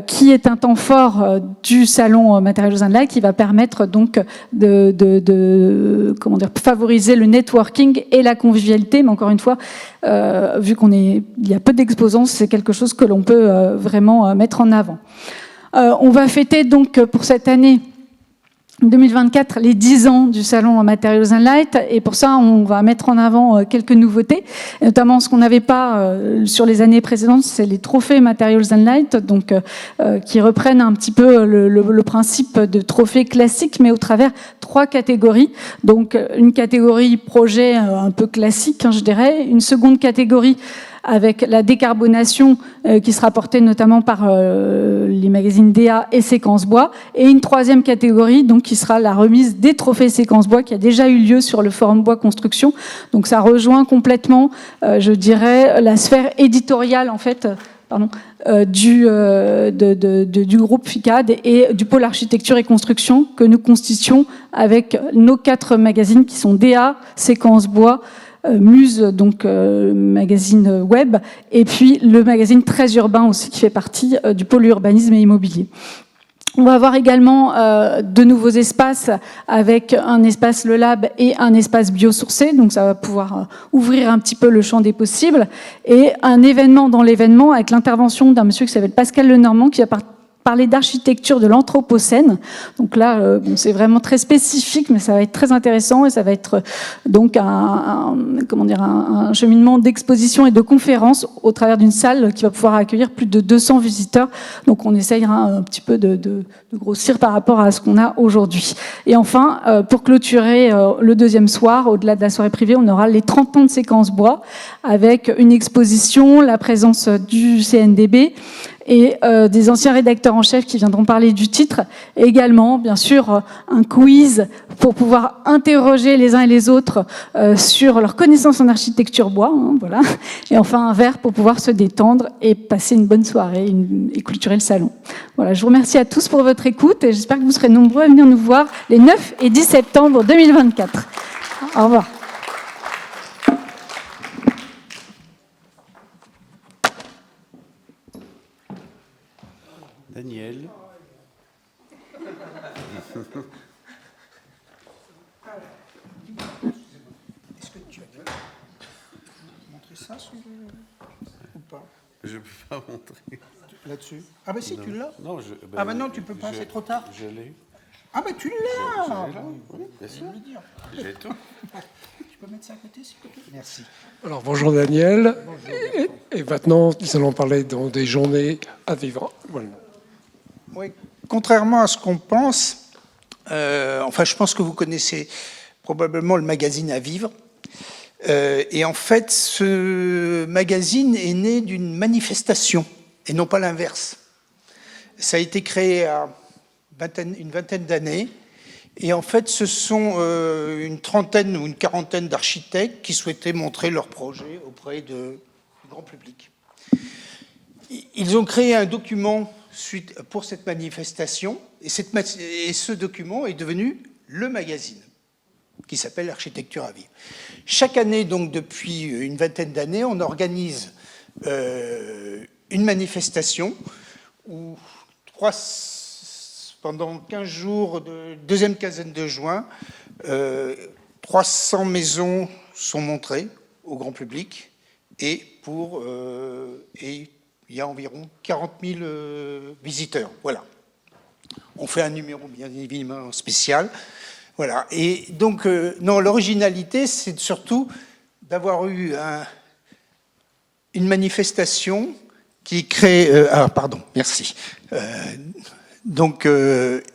Speaker 7: qui est un temps fort du salon Materials and Light, qui va permettre donc de favoriser le networking et la convivialité. Mais encore une fois, vu il y a peu d'exposants, c'est quelque chose que l'on peut vraiment mettre en avant. On va fêter donc pour cette année 2024, les 10 ans du salon Materials and Light, et pour ça, on va mettre en avant quelques nouveautés, et notamment ce qu'on n'avait pas sur les années précédentes, c'est les trophées Materials and Light, donc qui reprennent un petit peu le principe de trophées classiques, mais au travers 3 catégories. Donc une catégorie projet un peu classique, je dirais, une seconde catégorie avec la décarbonation qui sera portée notamment par les magazines DA et Séquence Bois, et une 3e catégorie donc qui sera la remise des trophées Séquence Bois qui a déjà eu lieu sur le forum Bois Construction. Donc ça rejoint complètement, je dirais, la sphère éditoriale en fait. Du groupe FICAD et du pôle architecture et construction que nous constituons avec nos 4 magazines qui sont DA, Séquence Bois, Muse, donc magazine web, et puis le magazine Très Urbain aussi qui fait partie du pôle urbanisme et immobilier. On va avoir également de nouveaux espaces avec un espace Le Lab et un espace biosourcé, donc ça va pouvoir ouvrir un petit peu le champ des possibles, et un événement dans l'événement avec l'intervention d'un monsieur qui s'appelle Pascal Lenormand qui va parler d'architecture de l'Anthropocène. Donc là, c'est vraiment très spécifique, mais ça va être très intéressant et ça va être donc un cheminement d'exposition et de conférences au travers d'une salle qui va pouvoir accueillir plus de 200 visiteurs. Donc on essayera un petit peu de grossir par rapport à ce qu'on a aujourd'hui. Et enfin, pour clôturer le 2e soir, au-delà de la soirée privée, on aura les 30 ans de Séquence Bois avec une exposition, la présence du CNDB, et des anciens rédacteurs en chef qui viendront parler du titre. Et également, bien sûr, un quiz pour pouvoir interroger les uns et les autres sur leur connaissance en architecture bois. Voilà. Et enfin, un verre pour pouvoir se détendre et passer une bonne soirée et clôturer le salon. Voilà, je vous remercie à tous pour votre écoute et j'espère que vous serez nombreux à venir nous voir les 9 et 10 septembre 2024. Au revoir.
Speaker 2: Daniel.
Speaker 11: Est-ce que tu as montré ça ou pas?
Speaker 2: Je ne peux pas montrer.
Speaker 11: Là-dessus. Ah bah si,
Speaker 2: non.
Speaker 11: Tu l'as.
Speaker 2: Non,
Speaker 11: ah bah non, tu peux pas, c'est trop tard.
Speaker 2: Je l'ai.
Speaker 11: Ah bah tu l'as.
Speaker 2: Je l'ai là, oui, bien sûr. J'ai tout.
Speaker 11: Tu peux mettre ça à côté, s'il te plaît? Merci.
Speaker 1: Alors bonjour Daniel. Bonjour. Et maintenant, nous allons parler dans des journées à vivre. Voilà.
Speaker 11: Oui, contrairement à ce qu'on pense, je pense que vous connaissez probablement le magazine À Vivre. Et en fait, ce magazine est né d'une manifestation, et non pas l'inverse. Ça a été créé à une vingtaine d'années, et en fait, ce sont une trentaine ou une quarantaine d'architectes qui souhaitaient montrer leur projet auprès du grand public. Ils ont créé un document pour cette manifestation, et ce document est devenu le magazine, qui s'appelle Architecture à Vivre. Chaque année, donc depuis une vingtaine d'années, on organise une manifestation où pendant 15 jours, deuxième quinzaine de juin, 300 maisons sont montrées au grand public, et il y a environ 40 000 visiteurs. Voilà. On fait un numéro bien évidemment spécial. Voilà. Et donc, non, l'originalité, c'est surtout d'avoir eu une manifestation qui crée... pardon, merci. Donc,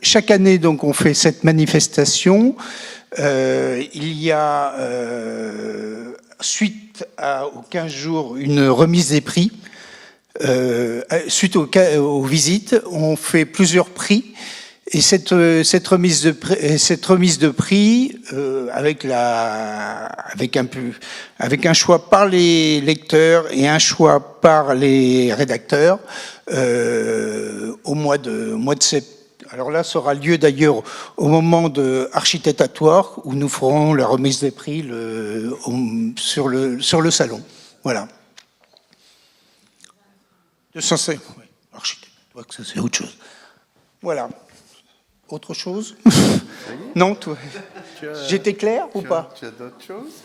Speaker 11: chaque année, donc, on fait cette manifestation. Il y a, suite aux 15 jours, une remise des prix. Suite aux visites, on fait plusieurs prix. Et cette remise de prix, avec un choix par les lecteurs et un choix par les rédacteurs, au mois de septembre. Alors là, ça aura lieu d'ailleurs au moment de Architectatoire, où nous ferons la remise des prix sur le salon. Voilà. 205. Oui, Architectatoire, c'est autre chose. Voilà. Autre chose? Non, toi. J'étais clair ou pas?
Speaker 2: Tu as d'autres choses?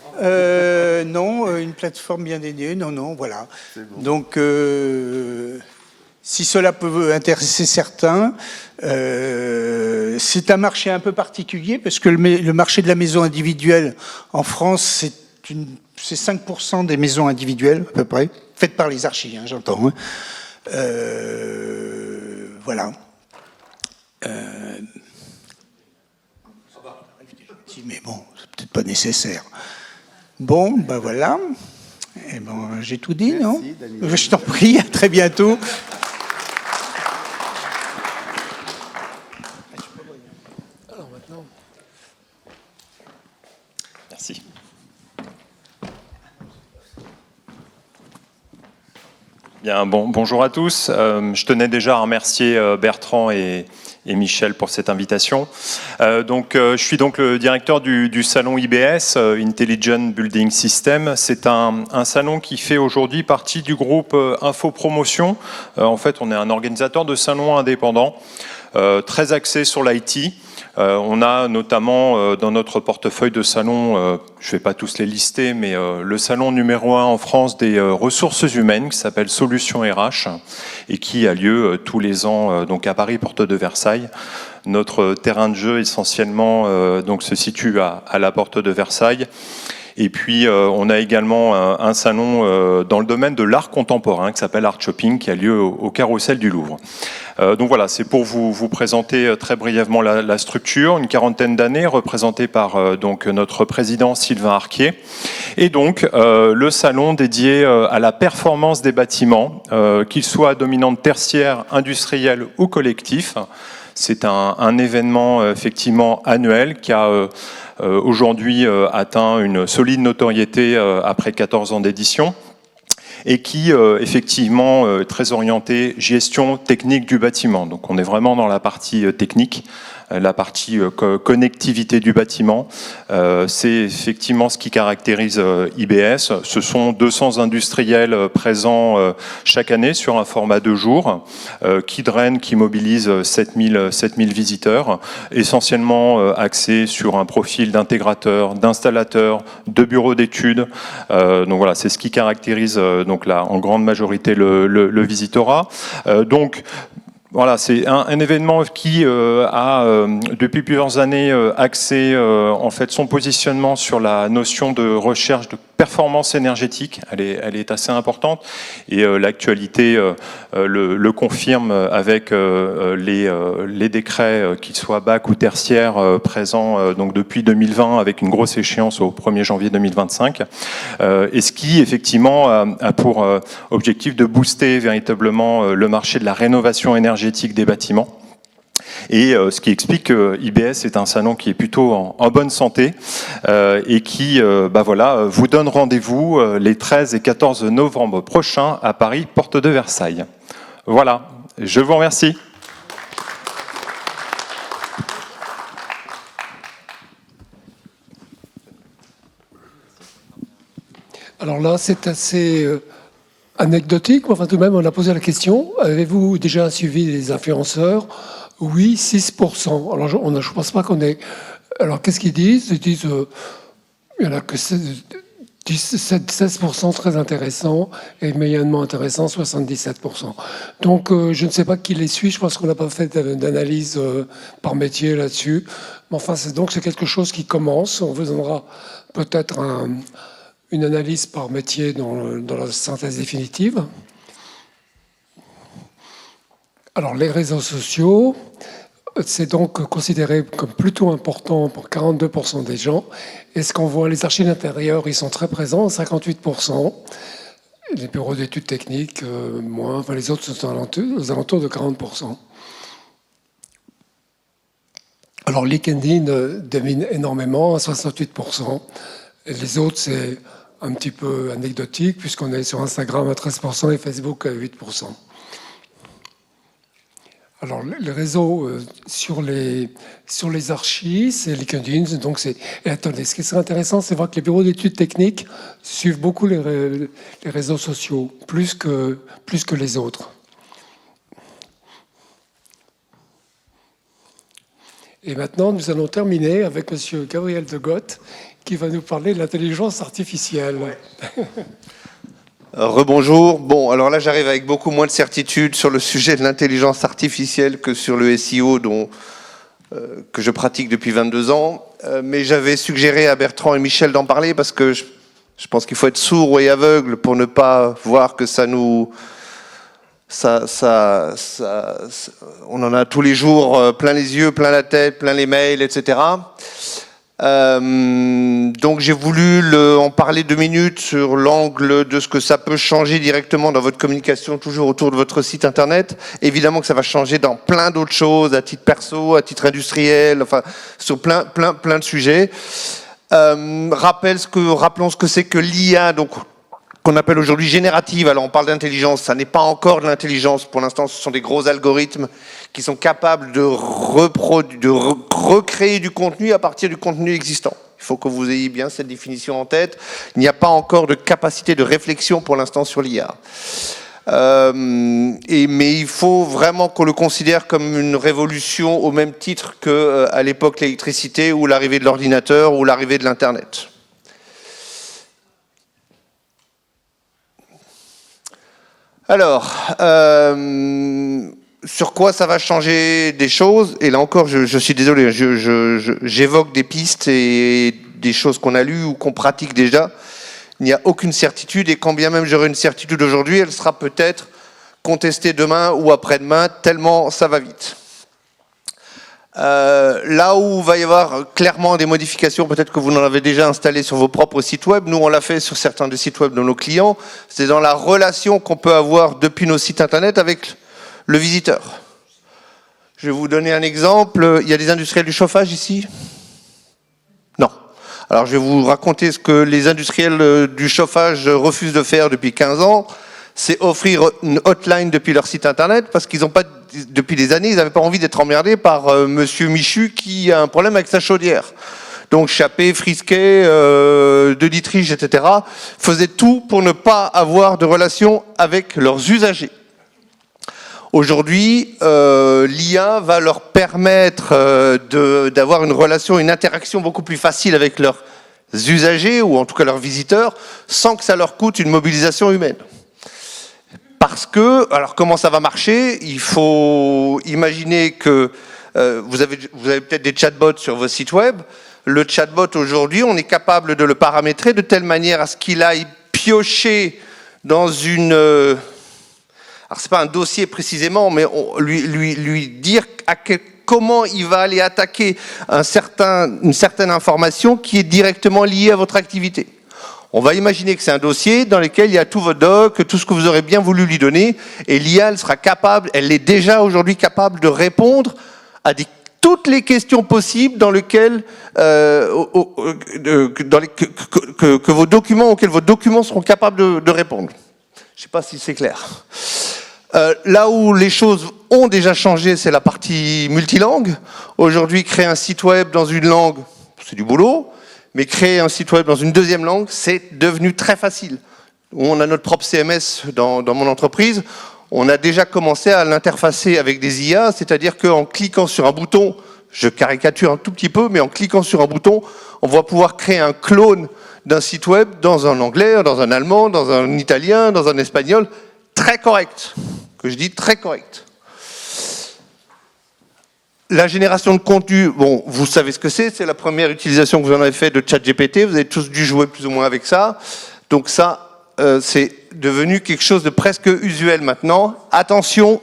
Speaker 11: Non, une plateforme bien dédiée. Non, voilà.
Speaker 2: Bon.
Speaker 11: Donc, si cela peut intéresser certains, c'est un marché un peu particulier parce que le marché de la maison individuelle en France, c'est 5% des maisons individuelles à peu près, faites par les archis, hein, j'entends. Hein. Voilà. Mais bon, c'est peut-être pas nécessaire. Bon, ben voilà. Et ben, j'ai tout dit, non? Daniel. Je t'en prie, à très bientôt.
Speaker 1: Alors maintenant.
Speaker 12: Merci. Bien, bonjour à tous. Je tenais déjà à remercier Bertrand et Michel pour cette invitation. Je suis donc le directeur du salon IBS, Intelligent Building System. C'est un salon qui fait aujourd'hui partie du groupe Infopromotion. En fait, on est un organisateur de salons indépendants, très axé sur l'IT. On a notamment dans notre portefeuille de salons, je ne vais pas tous les lister, mais le salon numéro 1 en France des ressources humaines qui s'appelle Solutions RH et qui a lieu tous les ans donc à Paris, porte de Versailles. Notre terrain de jeu essentiellement donc se situe à la porte de Versailles. Et puis, on a également un salon dans le domaine de l'art contemporain qui s'appelle Art Shopping, qui a lieu au Carrousel du Louvre. Donc voilà, c'est pour vous présenter très brièvement la structure, une quarantaine d'années, représentée par donc notre président Sylvain Arquier. Et donc, le salon dédié à la performance des bâtiments, qu'ils soient à dominante tertiaire, industrielle ou collectif. C'est un événement effectivement annuel qui a aujourd'hui atteint une solide notoriété après 14 ans d'édition et qui effectivement est très orienté gestion technique du bâtiment. Donc on est vraiment dans la partie technique, la partie connectivité du bâtiment. C'est effectivement ce qui caractérise IBS. Ce sont 200 industriels présents chaque année sur un format 2 jours qui drainent, qui mobilisent 7000 visiteurs, essentiellement axés sur un profil d'intégrateur, d'installateur, de bureaux d'études. Donc voilà, c'est ce qui caractérise donc là en grande majorité le visitorat. Voilà, c'est un événement qui a depuis plusieurs années axé en fait son positionnement sur la notion de recherche de performance énergétique. Elle est assez importante et l'actualité le confirme avec les décrets, qu'ils soient bac ou tertiaires, présents donc depuis 2020 avec une grosse échéance au 1er janvier 2025. Et ce qui effectivement a pour objectif de booster véritablement le marché de la rénovation énergétique des bâtiments. Et ce qui explique que IBS est un salon qui est plutôt en bonne santé et qui vous donne rendez-vous les 13 et 14 novembre prochains à Paris, porte de Versailles. Voilà, je vous remercie.
Speaker 1: Alors là, c'est assez anecdotique, enfin tout de même, on a posé la question. Avez-vous déjà suivi les influenceurs? Oui, 6%. Alors je ne pense pas qu'on ait... Alors qu'est-ce qu'ils disent? Ils disent il n'y en a que 16% très intéressant et moyennement intéressant 77%. Donc je ne sais pas qui les suit, je pense qu'on n'a pas fait d'analyse par métier là-dessus. Mais enfin, c'est quelque chose qui commence. On vous donnera peut-être une analyse par métier dans la synthèse définitive. Alors les réseaux sociaux, c'est donc considéré comme plutôt important pour 42% des gens. Et ce qu'on voit, les archives d'intérieur, ils sont très présents, 58%. Les bureaux d'études techniques, moins. Enfin, les autres sont aux alentours de 40%. Alors LinkedIn domine énormément, à 68%. Et les autres, c'est un petit peu anecdotique, puisqu'on est sur Instagram à 13% et Facebook à 8%. Alors, les réseaux sur les archives, c'est LinkedIn. Donc et attendez, ce qui serait intéressant, c'est voir que les bureaux d'études techniques suivent beaucoup les réseaux sociaux, plus que les autres. Et maintenant, nous allons terminer avec M. Gabriel de Goth, qui va nous parler de l'intelligence artificielle. Ouais.
Speaker 4: Rebonjour. Bon, alors là, j'arrive avec beaucoup moins de certitude sur le sujet de l'intelligence artificielle que sur le SEO que je pratique depuis 22 ans. Mais j'avais suggéré à Bertrand et Michel d'en parler parce que je pense qu'il faut être sourd et aveugle pour ne pas voir que on en a tous les jours plein les yeux, plein la tête, plein les mails, etc. Donc j'ai voulu en parler 2 minutes sur l'angle de ce que ça peut changer directement dans votre communication, toujours autour de votre site internet. Évidemment que ça va changer dans plein d'autres choses, à titre perso, à titre industriel, enfin sur plein de sujets. Rappelons ce que c'est que l'IA, donc qu'on appelle aujourd'hui générative. Alors on parle d'intelligence, ça n'est pas encore de l'intelligence. Pour l'instant, ce sont des gros algorithmes qui sont capables de recréer du contenu à partir du contenu existant. Il faut que vous ayez bien cette définition en tête. Il n'y a pas encore de capacité de réflexion pour l'instant sur l'IA. Mais il faut vraiment qu'on le considère comme une révolution au même titre qu'à l'époque l'électricité ou l'arrivée de l'ordinateur ou l'arrivée de l'Internet. Alors, sur quoi ça va changer des choses? Et là encore, je suis désolé, j'évoque des pistes et des choses qu'on a lues ou qu'on pratique déjà. Il n'y a aucune certitude, et quand bien même j'aurai une certitude aujourd'hui, elle sera peut-être contestée demain ou après-demain, tellement ça va vite. Là où il va y avoir clairement des modifications, peut-être que vous en avez déjà installé sur vos propres sites web, nous on l'a fait sur certains des sites web de nos clients, c'est dans la relation qu'on peut avoir depuis nos sites internet avec le visiteur. Je vais vous donner un exemple. Il y a des industriels du chauffage ici? Non. Alors je vais vous raconter ce que les industriels du chauffage refusent de faire depuis 15 ans. C'est offrir une hotline depuis leur site internet, parce qu'ils n'ont pas, depuis des années, ils n'avaient pas envie d'être emmerdés par Monsieur Michu qui a un problème avec sa chaudière. Donc Chappé, Frisquet, De Dietrich, etc. faisaient tout pour ne pas avoir de relation avec leurs usagers. Aujourd'hui, l'IA va leur permettre d'avoir une relation, une interaction beaucoup plus facile avec leurs usagers, ou en tout cas leurs visiteurs, sans que ça leur coûte une mobilisation humaine. Parce que, alors comment ça va marcher? Il faut imaginer que vous avez peut-être des chatbots sur vos sites web. Le chatbot aujourd'hui, on est capable de le paramétrer de telle manière à ce qu'il aille piocher dans une... alors c'est pas un dossier précisément, mais lui dire comment il va aller attaquer une certaine information qui est directement liée à votre activité. On va imaginer que c'est un dossier dans lequel il y a tout votre doc, tout ce que vous aurez bien voulu lui donner, et l'IA, elle sera capable, elle est déjà aujourd'hui capable de répondre à toutes les questions possibles dans lesquelles que vos documents, auxquels vos documents seront capables de répondre. Je ne sais pas si c'est clair. Là où les choses ont déjà changé, c'est la partie multilangue. Aujourd'hui, créer un site web dans une langue, c'est du boulot. Mais créer un site web dans une deuxième langue, c'est devenu très facile. On a notre propre CMS dans mon entreprise. On a déjà commencé à l'interfacer avec des IA, c'est-à-dire qu'en cliquant sur un bouton, je caricature un tout petit peu, mais en cliquant sur un bouton, on va pouvoir créer un clone d'un site web dans un anglais, dans un allemand, dans un italien, dans un espagnol, très correct. Que je dis très correct. La génération de contenu, bon, vous savez ce que c'est la première utilisation que vous en avez fait de ChatGPT, vous avez tous dû jouer plus ou moins avec ça. Donc ça, c'est devenu quelque chose de presque usuel maintenant. Attention,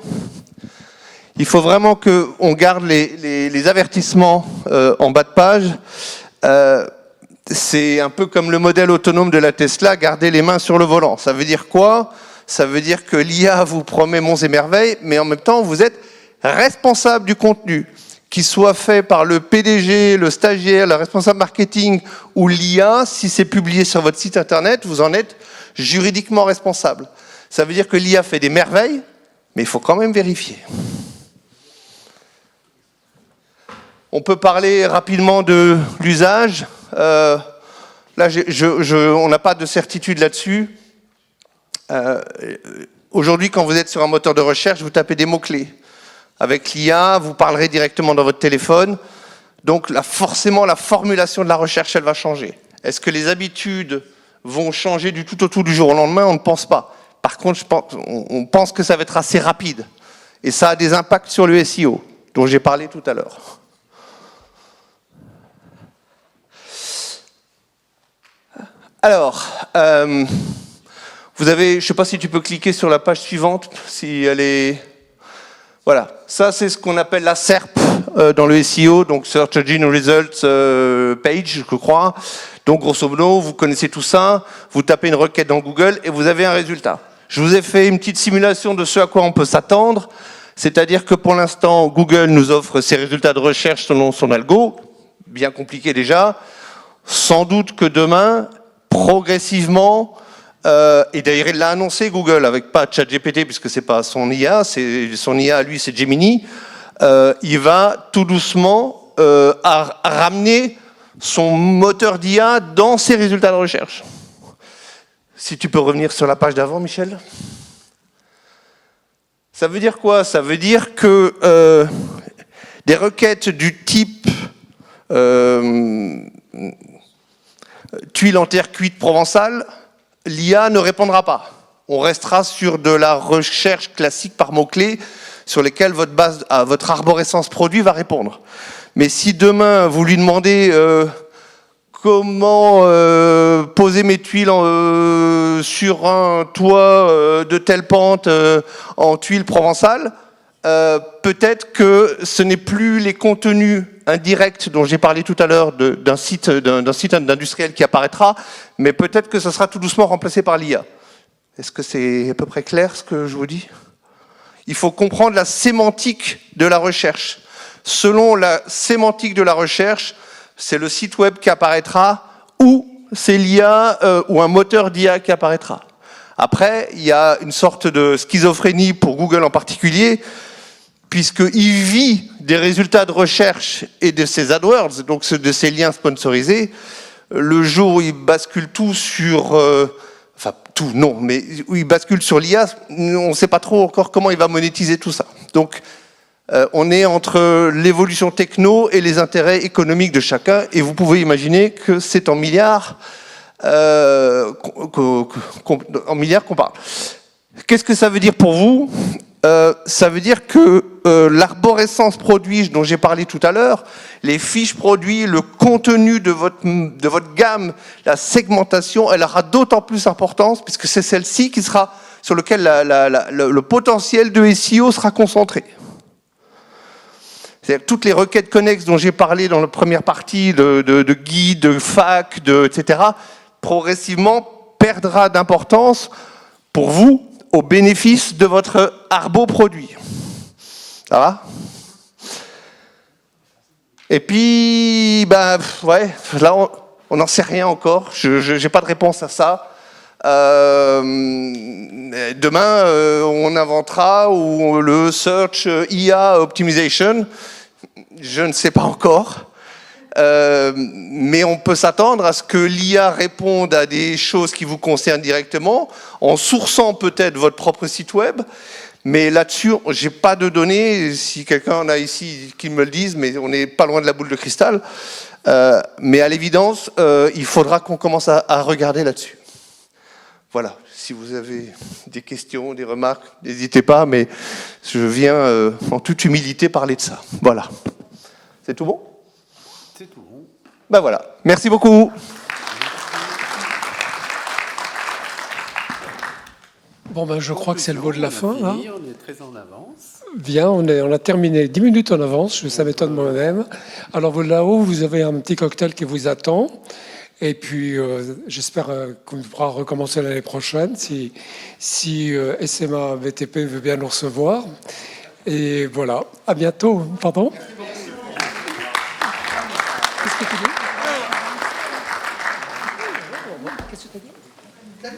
Speaker 4: il faut vraiment qu'on garde les avertissements en bas de page. C'est un peu comme le modèle autonome de la Tesla, garder les mains sur le volant. Ça veut dire quoi? Ça veut dire que l'IA vous promet monts et merveilles, mais en même temps, vous êtes responsable du contenu, qu'il soit fait par le PDG, le stagiaire, le responsable marketing ou l'IA. Si c'est publié sur votre site internet, vous en êtes juridiquement responsable. Ça veut dire que l'IA fait des merveilles, mais il faut quand même vérifier. On peut parler rapidement de l'usage. Là, on n'a pas de certitude là-dessus. Aujourd'hui, quand vous êtes sur un moteur de recherche, vous tapez des mots-clés. Avec l'IA, vous parlerez directement dans votre téléphone. Donc, forcément, la formulation de la recherche, elle va changer. Est-ce que les habitudes vont changer du tout au tout du jour au lendemain? On ne pense pas. Par contre, on pense que ça va être assez rapide. Et ça a des impacts sur le SEO, dont j'ai parlé tout à l'heure. Alors, vous avez, je ne sais pas si tu peux cliquer sur la page suivante, si elle est... Voilà, ça c'est ce qu'on appelle la SERP dans le SEO, donc Search Engine Results Page, je crois. Donc grosso modo, vous connaissez tout ça, vous tapez une requête dans Google et vous avez un résultat. Je vous ai fait une petite simulation de ce à quoi on peut s'attendre, c'est-à-dire que pour l'instant, Google nous offre ses résultats de recherche selon son algo, bien compliqué déjà. Sans doute que demain, progressivement, et d'ailleurs il l'a annoncé Google avec pas ChatGPT puisque c'est pas son IA, son IA à lui c'est Gemini, il va tout doucement ramener son moteur d'IA dans ses résultats de recherche. Si tu peux revenir sur la page d'avant, Michel. Ça veut dire quoi? Ça veut dire que des requêtes du type tuile en terre cuite provençale, l'IA ne répondra pas. On restera sur de la recherche classique par mots-clés sur lesquels votre arborescence produit va répondre. Mais si demain vous lui demandez comment poser mes tuiles sur un toit de telle pente en tuile provençale, peut-être que ce n'est plus les contenus indirects dont j'ai parlé tout à l'heure d'un site industriel qui apparaîtra, mais peut-être que ce sera tout doucement remplacé par l'IA. Est-ce que c'est à peu près clair ce que je vous dis? Il faut comprendre la sémantique de la recherche. Selon la sémantique de la recherche, c'est le site web qui apparaîtra ou c'est l'IA ou un moteur d'IA qui apparaîtra. Après, il y a une sorte de schizophrénie pour Google en particulier, puisqu'il vit des résultats de recherche et de ses AdWords, donc de ses liens sponsorisés. Le jour où il bascule tout sur... enfin, tout, non, mais où il bascule sur l'IA, on ne sait pas trop encore comment il va monétiser tout ça. Donc, on est entre l'évolution techno et les intérêts économiques de chacun, et vous pouvez imaginer que c'est en milliards qu'on parle. Qu'est-ce que ça veut dire pour vous? Ça veut dire que l'arborescence produit dont j'ai parlé tout à l'heure, les fiches produits, le contenu de votre gamme, la segmentation, elle aura d'autant plus d'importance puisque c'est celle-ci qui sera sur lequel le potentiel de SEO sera concentré. C'est-à-dire toutes les requêtes connexes dont j'ai parlé dans la première partie de guides, de FAQ, etc., progressivement perdra d'importance pour vous au bénéfice de votre arbo-produit. Ça va? Et puis, ouais, là, on n'en sait rien encore. Je n'ai pas de réponse à ça. Demain, on inventera le Search IA Optimization. Je ne sais pas encore. Mais on peut s'attendre à ce que l'IA réponde à des choses qui vous concernent directement, en sourçant peut-être votre propre site web. Mais là-dessus, je n'ai pas de données. Si quelqu'un en a ici qui me le dise, mais on n'est pas loin de la boule de cristal. Mais à l'évidence, il faudra qu'on commence à regarder là-dessus. Voilà, si vous avez des questions, des remarques, n'hésitez pas, mais je viens en toute humilité parler de ça. Voilà. C'est tout bon ?
Speaker 2: C'est tout bon.
Speaker 4: Ben voilà, merci beaucoup.
Speaker 1: Bon, ben, je crois que c'est le mot de la fin.
Speaker 2: On est très en avance.
Speaker 1: Bien, on a terminé 10 minutes en avance, ça m'étonne moi-même. Alors là-haut, vous avez un petit cocktail qui vous attend. Et puis, j'espère qu'on pourra recommencer l'année prochaine si SMA BTP veut bien nous recevoir. Et voilà, à bientôt. Pardon ? Qu'est-ce que tu dis ?